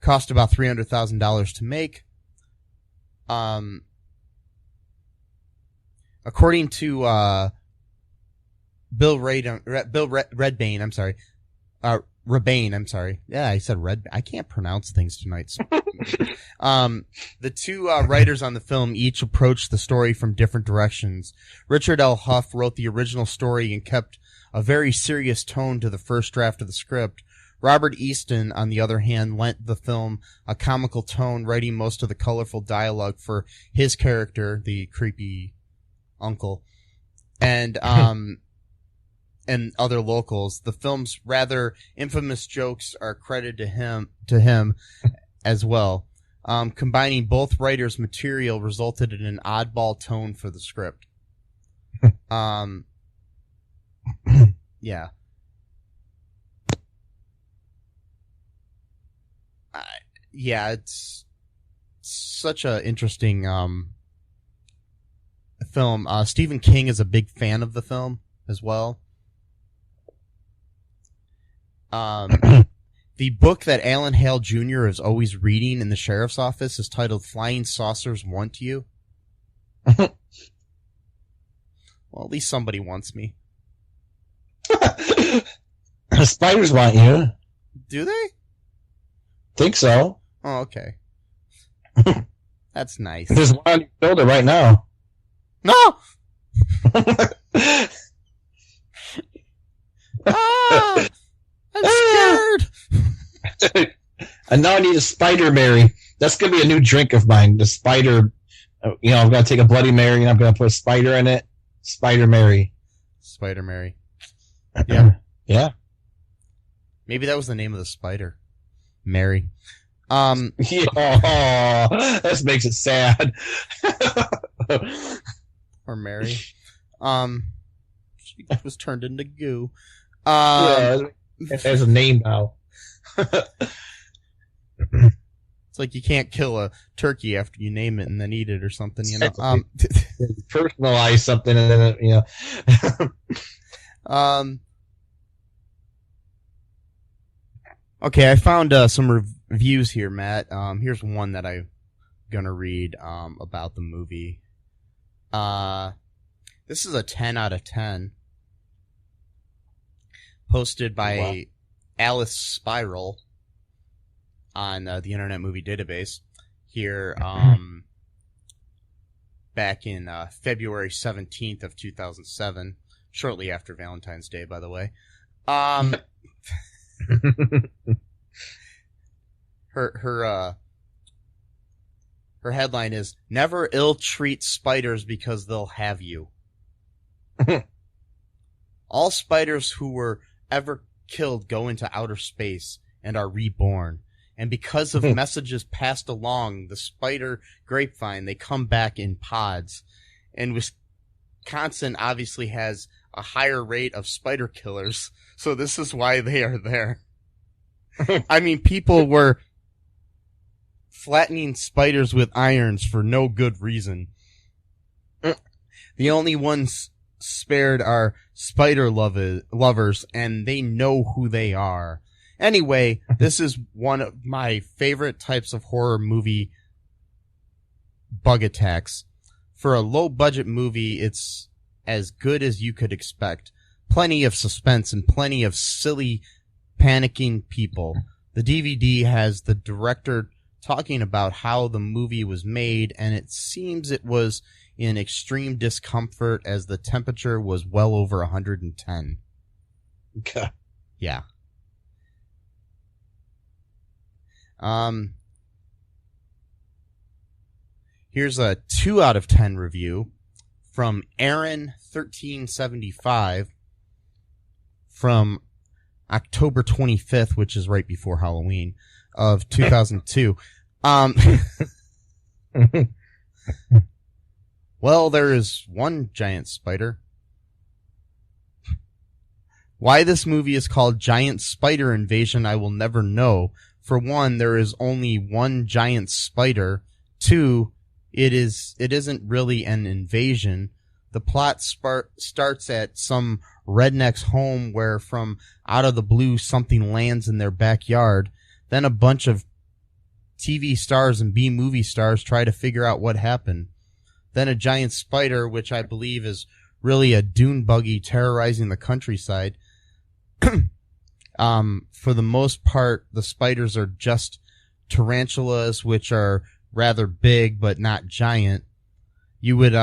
Cost about $300,000 to make. According to Redbane, I'm sorry. Rebane, I'm sorry. Yeah, I said Red. I can't pronounce things tonight. The two writers on the film each approached the story from different directions. Richard L. Huff wrote the original story and kept a very serious tone to the first draft of the script. Robert Easton, on the other hand, lent the film a comical tone, writing most of the colorful dialogue for his character, the creepy uncle, and and other locals. The film's rather infamous jokes are credited to him as well. Combining both writers' material resulted in an oddball tone for the script. Yeah. Yeah, it's such a interesting film. Stephen King is a big fan of the film as well. The book that Alan Hale Jr. is always reading in the sheriff's office is titled Flying Saucers Want You. Well, at least somebody wants me. The spiders want you. Do they? Think so. Oh, okay. That's nice. There's one on your shoulder right now. No! Ah! I'm scared! And now I need a Spider Mary. That's going to be a new drink of mine. The Spider, you know, I'm going to take a Bloody Mary and I'm going to put a spider in it. Spider Mary. Spider Mary. Yeah. Yeah. Maybe that was the name of the spider. Mary. Yeah, that makes it sad. Or Mary. She was turned into goo. Yeah, it has a name now. It's like you can't kill a turkey after you name it and then eat it or something, you know. Personalize something and then, you know. Okay, I found some reviews here, Matt. Here's one that I'm gonna read about the movie. This is a 10 out of 10. Posted by Alice Spiral on the Internet Movie Database here back in February 17th of 2007, shortly after Valentine's Day, by the way. Her headline is "Never ill-treat spiders because they'll have you." All spiders who were ever killed go into outer space and are reborn. And because of messages passed along the spider grapevine, they come back in pods. And Wisconsin obviously has a higher rate of spider killers, so this is why they are there. I mean, people were flattening spiders with irons for no good reason. The only ones spared are spider lovers, and they know who they are. Anyway, this is one of my favorite types of horror movie bug attacks. For a low-budget movie, it's as good as you could expect. Plenty of suspense and plenty of silly, panicking people. The DVD has the director talking about how the movie was made, and it seems it was in extreme discomfort as the temperature was well over 110. Okay. Yeah. Here's a 2 out of 10 review from Aaron1375 from October 25th, which is right before Halloween of 2002. Well, there is one giant spider. Why this movie is called Giant Spider Invasion, I will never know. For one, there is only one giant spider. Two, it isn't really an invasion. The plot starts at some redneck's home where from out of the blue something lands in their backyard. Then a bunch of TV stars and B-movie stars try to figure out what happened. Then a giant spider, which I believe is really a dune buggy terrorizing the countryside. For the most part, the spiders are just tarantulas, which are rather big but not giant. You would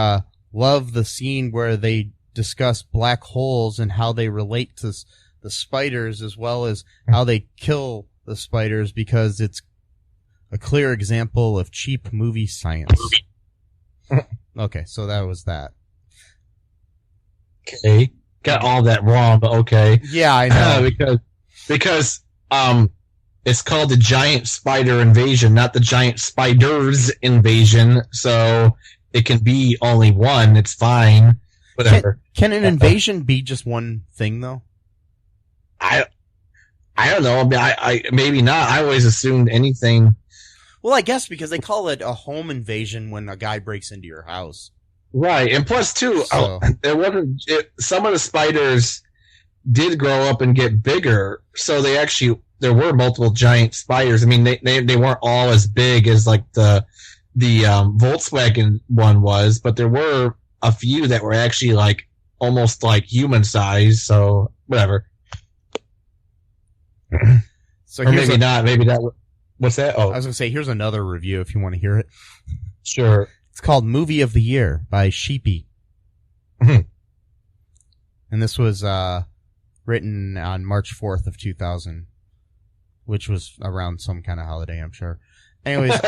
love the scene where they discuss black holes and how they relate to the spiders, as well as how they kill the spiders, because it's a clear example of cheap movie science. Okay, so that was that. Okay. Got all that wrong, but okay. Yeah, I know. Because it's called the Giant Spider Invasion, not the Giant Spiders Invasion, so it can be only one. It's fine. Whatever. Can an invasion be just one thing, though? I don't know. I mean, I maybe not. I always assumed anything. Well, I guess because they call it a home invasion when a guy breaks into your house. Right, and plus too, there wasn't. Some of the spiders did grow up and get bigger, so there were multiple giant spiders. I mean, they weren't all as big as like the Volkswagen one was, but there were a few that were actually like almost like human size. So whatever. So or maybe not. Maybe that. What's that? Oh, I was gonna say, here's another review if you want to hear it. Sure. It's called Movie of the Year by Sheepy. Mhm. And this was written on March 4th of 2000, which was around some kind of holiday, I'm sure. Anyways,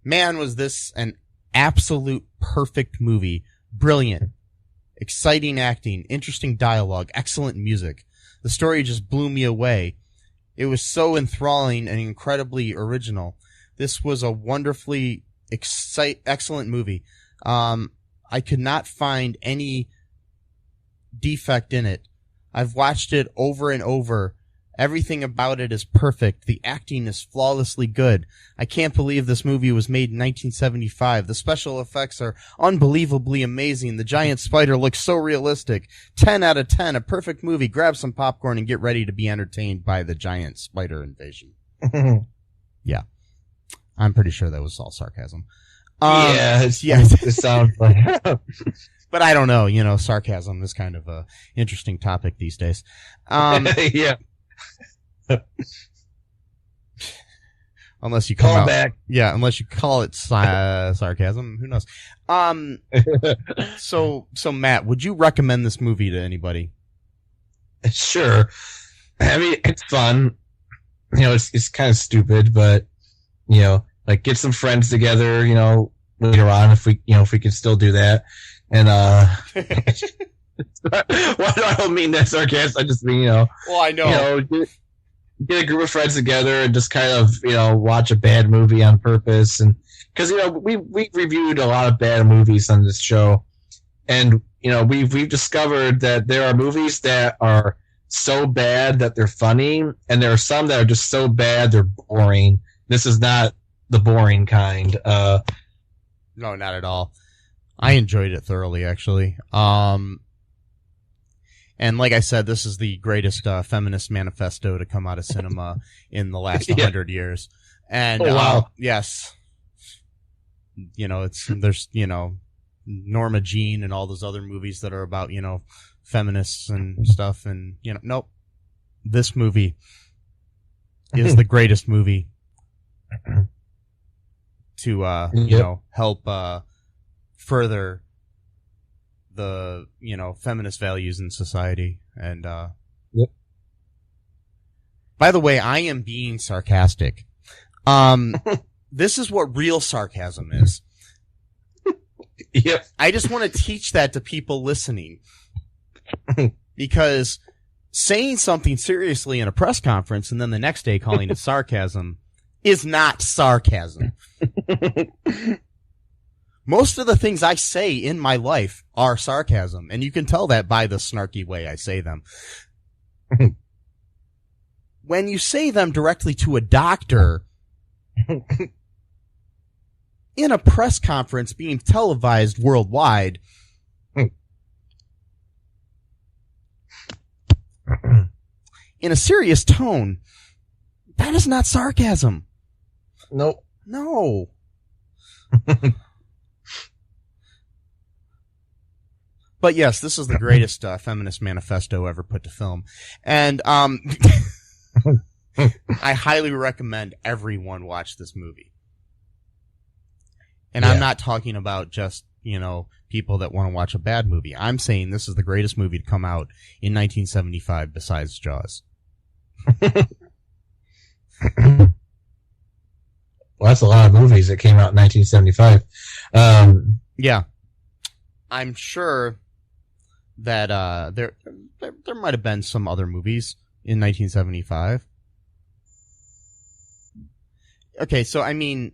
man, was this an absolute perfect movie. Brilliant. Exciting acting, interesting dialogue, excellent music. The story just blew me away. It was so enthralling and incredibly original. This was a wonderfully excellent movie. I could not find any defect in it. I've watched it over and over. Everything about it is perfect. The acting is flawlessly good. I can't believe this movie was made in 1975. The special effects are unbelievably amazing. The giant spider looks so realistic. 10 out of 10. A perfect movie. Grab some popcorn and get ready to be entertained by the giant spider invasion. Yeah. I'm pretty sure that was all sarcasm. It sounds like. But I don't know. You know, sarcasm is kind of a interesting topic these days. Yeah. Unless you call back. Yeah, unless you call it sarcasm. Who knows? So Matt, would you recommend this movie to anybody? Sure. I mean, it's fun. You know, it's kind of stupid, but, you know, like get some friends together, you know, later on if we can still do that. And, well, I don't mean that sarcasm. I just mean, you know. Well, I know. You know, get a group of friends together and just kind of, you know, watch a bad movie on purpose. And because, you know, we reviewed a lot of bad movies on this show, and, you know, we've discovered that there are movies that are so bad that they're funny, and there are some that are just so bad they're boring. This is not the boring kind. No, not at all. I enjoyed it thoroughly, actually. And like I said, this is the greatest feminist manifesto to come out of cinema in the last 100 years. And wow. Yes, you know, there's, you know, Norma Jean and all those other movies that are about, you know, feminists and stuff, and, you know, nope. This movie is the greatest movie to you know, help further the, you know, feminist values in society. And by the way, I am being sarcastic. This is what real sarcasm is. Yep. I just want to teach that to people listening, because saying something seriously in a press conference and then the next day calling it sarcasm is not sarcasm. Most of the things I say in my life are sarcasm, and you can tell that by the snarky way I say them. When you say them directly to a doctor in a press conference being televised worldwide, in a serious tone, that is not sarcasm. Nope. No. But yes, this is the greatest feminist manifesto ever put to film. And I highly recommend everyone watch this movie. And I'm not talking about just, you know, people that want to watch a bad movie. I'm saying this is the greatest movie to come out in 1975 besides Jaws. Well, that's a lot of movies that came out in 1975. Yeah. I'm sure that there might have been some other movies in 1975. Okay, so I mean,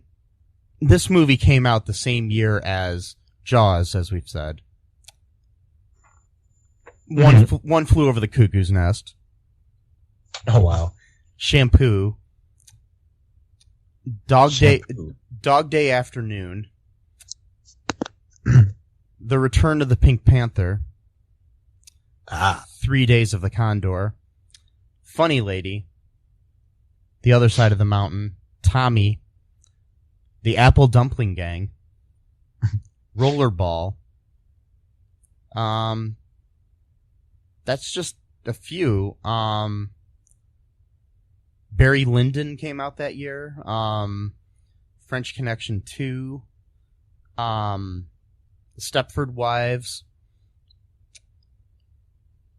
this movie came out the same year as Jaws, as we've said. One Flew Over the Cuckoo's Nest. Oh wow. Shampoo. Dog Day Afternoon. The Return of the Pink Panther. 3 Days of the Condor. Funny Lady. The Other Side of the Mountain. Tommy. The Apple Dumpling Gang. Rollerball. That's just a few. Barry Lyndon came out that year. French Connection 2. Stepford Wives.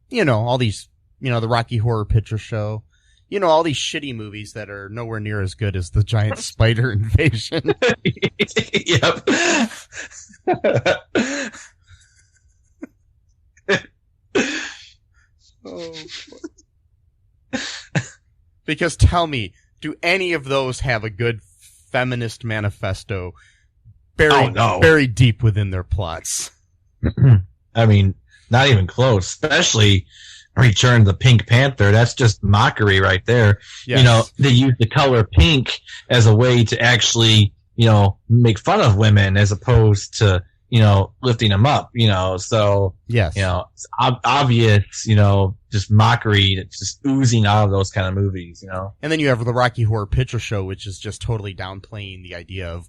You know, all these, you know, the Rocky Horror Picture Show. You know, all these shitty movies that are nowhere near as good as the Giant Spider Invasion. Yep. Because tell me, do any of those have a good feminist manifesto buried deep within their plots? I mean, not even close. Especially, Return of the Pink Panther. That's just mockery right there. Yes. You know, they use the color pink as a way to actually, you know, make fun of women as opposed to, you know, lifting them up, you know. So, Yes. you know, it's obvious, you know, just mockery that's just oozing out of those kind of movies, you know. And then you have the Rocky Horror Picture Show, which is just totally downplaying the idea of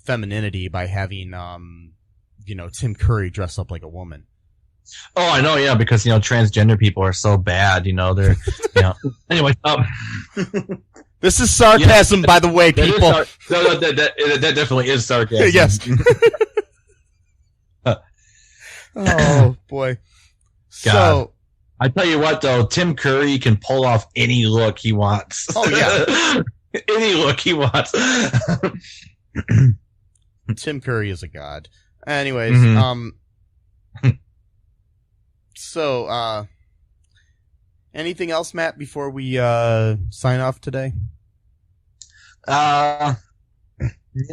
femininity by having, you know, Tim Curry dress up like a woman. Oh, I know, yeah, because, you know, transgender people are so bad, you know, they're, you know. Anyway, This is sarcasm, by the way, people. that definitely is sarcasm. Yes. Oh, boy. God. So, I tell you what, though, Tim Curry can pull off any look he wants. Oh, yeah. Any look he wants. Tim Curry is a god. Anyways, so, anything else, Matt, before we sign off today? You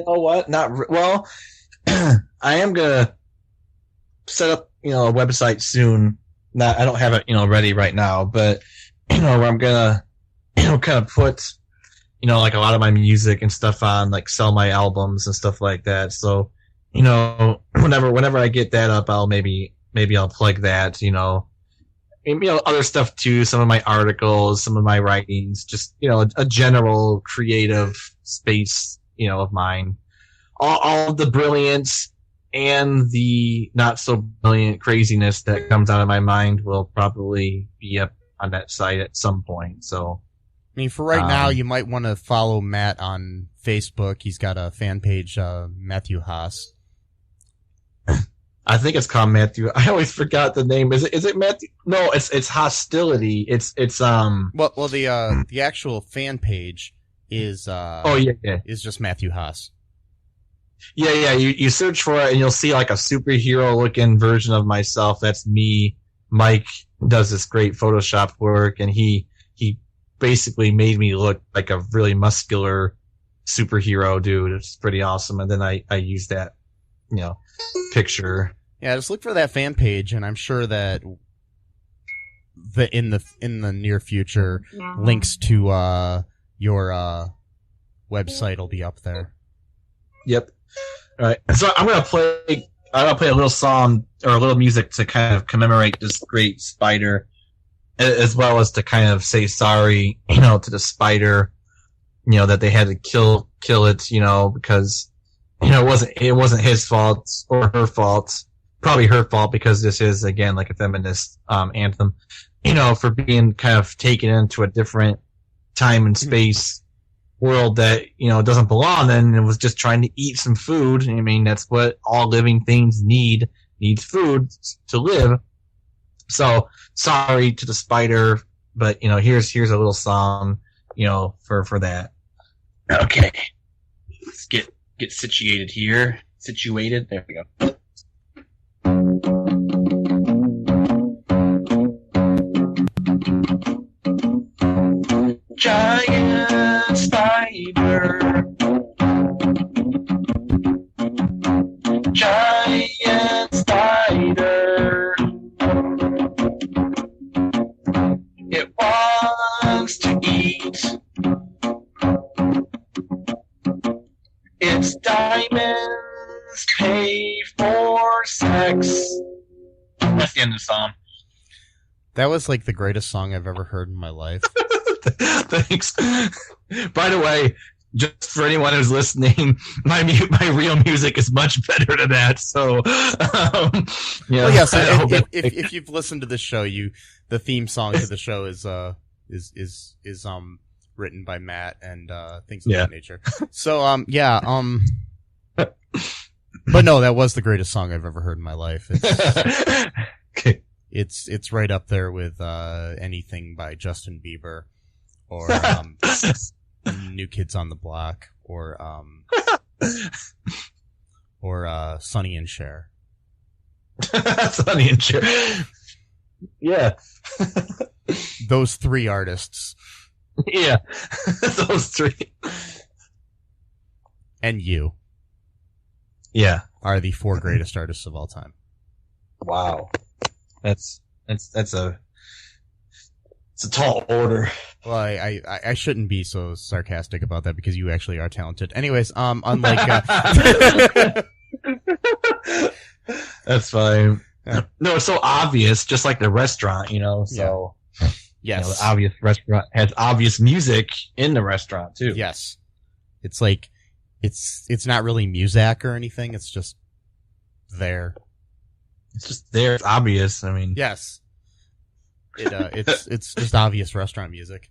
know what? Well, I am gonna set up, you know, a website soon. I don't have it, you know, ready right now, but, you know, where I'm gonna, you know, kind of put, you know, like a lot of my music and stuff on, like sell my albums and stuff like that. So, you know, whenever I get that up, maybe I'll plug that, you know. And, you know, other stuff too, some of my articles, some of my writings, just, you know, a general creative space, you know, of mine. All of the brilliance and the not so brilliant craziness that comes out of my mind will probably be up on that site at some point. So, I mean, for right now, you might want to follow Matt on Facebook. He's got a fan page, Matthew Haas. I think it's called Matthew. I always forgot the name. Is it Matthew? No, it's Hostility. It's Well, the actual fan page is is just Matthew Haas. Yeah. You search for it and you'll see like a superhero looking version of myself. That's me. Mike does this great Photoshop work, and he basically made me look like a really muscular superhero dude. It's pretty awesome. And then I use that, you know, picture. Yeah, just look for that fan page, and I'm sure that in the near future, links to your website will be up there. Yep. All right. So I'm gonna play a little song or a little music to kind of commemorate this great spider, as well as to kind of say sorry, you know, to the spider, you know, that they had to kill it, you know, because, you know, it wasn't his fault or her fault. Probably her fault, because this is, again, like a feminist anthem, you know, for being kind of taken into a different time and space world that, you know, doesn't belong in, and was just trying to eat some food. I mean, that's what all living things needs food to live. So sorry to the spider, but, you know, here's a little song, you know, for that. Okay. Let's get situated here. Situated. There we go. Giant spider. Giant spider. It wants to eat. Its diamonds pay for sex. That's the end of the song. That was like the greatest song I've ever heard in my life. Thanks. By the way, just for anyone who's listening, my real music is much better than that. So, yeah. Well, yes. If you've listened to the show, the theme song to the show is written by Matt and things of that nature. So, but no, that was the greatest song I've ever heard in my life. Okay. It's right up there with anything by Justin Bieber, or New Kids on the Block, or Sonny and Cher. Sonny and Cher. Yeah. Those three artists. Yeah. Those three. And you. Yeah. Are the four greatest artists of all time. Wow. That's It's a tall order. Well, I shouldn't be so sarcastic about that because you actually are talented. Anyways, unlike that's fine. No, it's so obvious, just like the restaurant, so yes, the obvious restaurant has obvious music in the restaurant too. Yes. It's like it's not really music or anything, it's just there. It's just there, it's obvious. I mean, yes. It's just obvious restaurant music.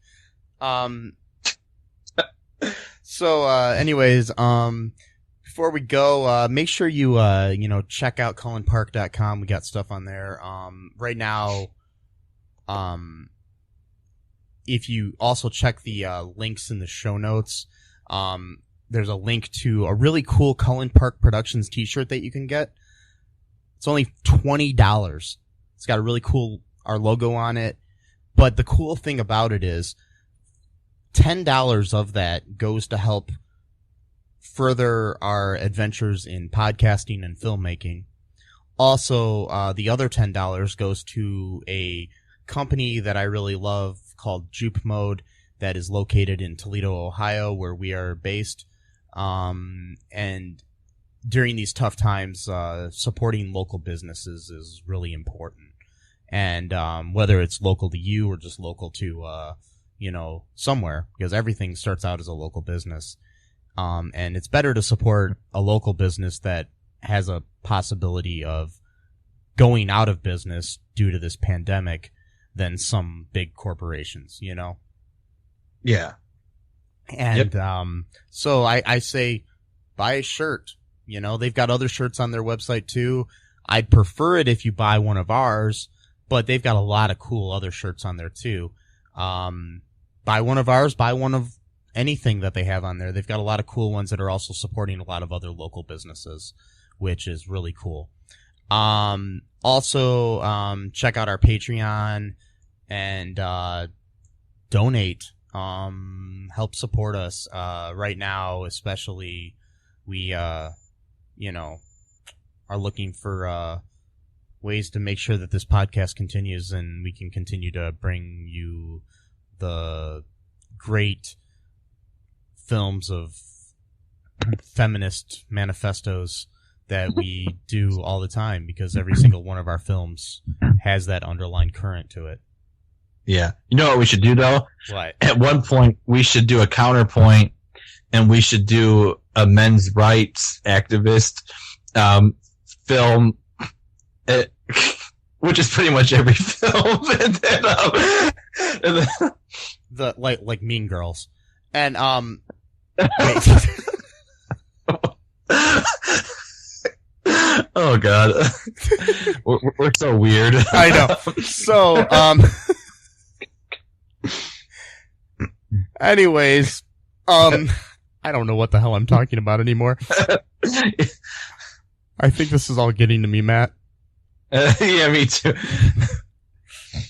So anyways, before we go, make sure you check out cullenpark.com. We got stuff on there. Right now, if you also check the links in the show notes, there's a link to a really cool Cullen Park Productions t-shirt that you can get. It's only $20. It's got a really cool our logo on it. But the cool thing about it is $10 of that goes to help further our adventures in podcasting and filmmaking. Also, the other $10 goes to a company that I really love called Jupe Mode that is located in Toledo, Ohio, where we are based. And during these tough times, supporting local businesses is really important. And whether it's local to you or just local to, somewhere, because everything starts out as a local business. And it's better to support a local business that has a possibility of going out of business due to this pandemic than some big corporations, Yeah. And so I say buy a shirt. They've got other shirts on their website too. I'd prefer it if you buy one of ours, but they've got a lot of cool other shirts on there too. Buy one of ours, buy one of anything that they have on there. They've got a lot of cool ones that are also supporting a lot of other local businesses, which is really cool. Also, check out our Patreon and donate. Help support us. Right now, especially, we, are looking for ways to make sure that this podcast continues and we can continue to bring you the great films of feminist manifestos that we do all the time, because every single one of our films has that underlying current to it. Yeah. You know what we should do, though? What? At one point, we should do a counterpoint, and we should do a men's rights activist film, which is pretty much every film. And then, like Mean Girls. And, oh, God. We're so weird. I know. So, anyways, I don't know what the hell I'm talking about anymore. I think this is all getting to me, Matt. Yeah, me too.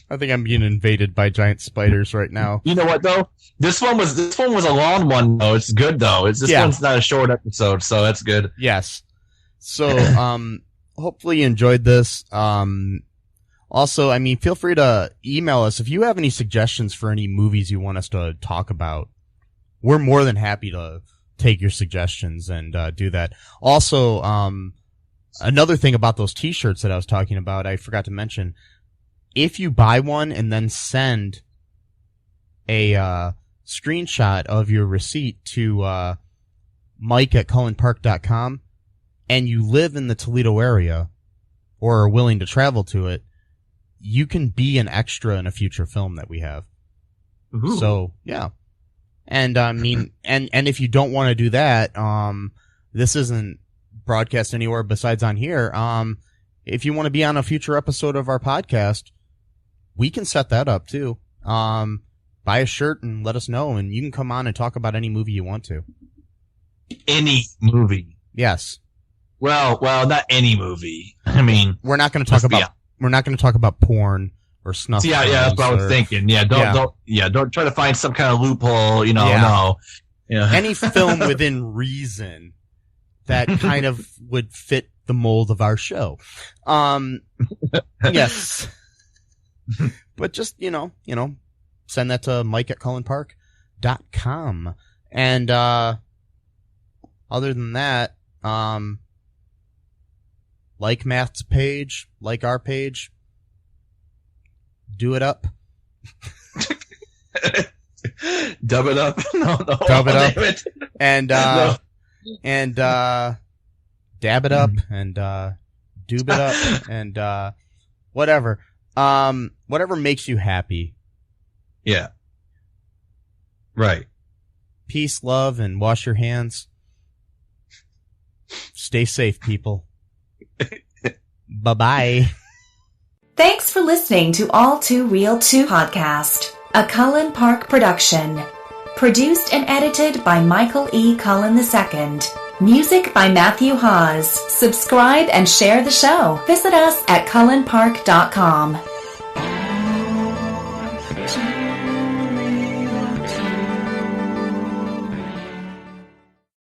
I think I'm being invaded by giant spiders right now. You know what, though? This one was a long one, though. It's good, though. This one's not a short episode, so that's good. Yes. So, hopefully you enjoyed this. Also, I mean, feel free to email us if you have any suggestions for any movies you want us to talk about. We're more than happy to take your suggestions and do that. Also, another thing about those t-shirts that I was talking about, I forgot to mention, if you buy one and then send a screenshot of your receipt to Mike@cullenpark.com and you live in the Toledo area or are willing to travel to it, you can be an extra in a future film that we have. Ooh. So, yeah. And I mean, and if you don't want to do that, this isn't broadcast anywhere besides on here. If you want to be on a future episode of our podcast, we can set that up too. Buy a shirt and let us know, and you can come on and talk about any movie you want to. Any movie. Yes. Well, not any movie. I mean, we're not going to talk about porn or snuff. Yeah, that's what I was thinking. Yeah, don't try to find some kind of loophole. No. Any film within reason that kind of would fit the mold of our show. Yes. But just, send that to mike@cullenpark.com. And other than that, like Matt's page, like our page, do it up. Dub it up. No, Dub it up. It. And No. and dab it up and doob it up and whatever. Whatever makes you happy. Yeah. Right. Peace, love, and wash your hands. Stay safe, people. Bye-bye. Thanks for listening to All2ReelToo podcast, a Cullen Park production. Produced and edited by Michael E. Cullen II. Music by Matthew Hawes. Subscribe and share the show. Visit us at cullenpark.com.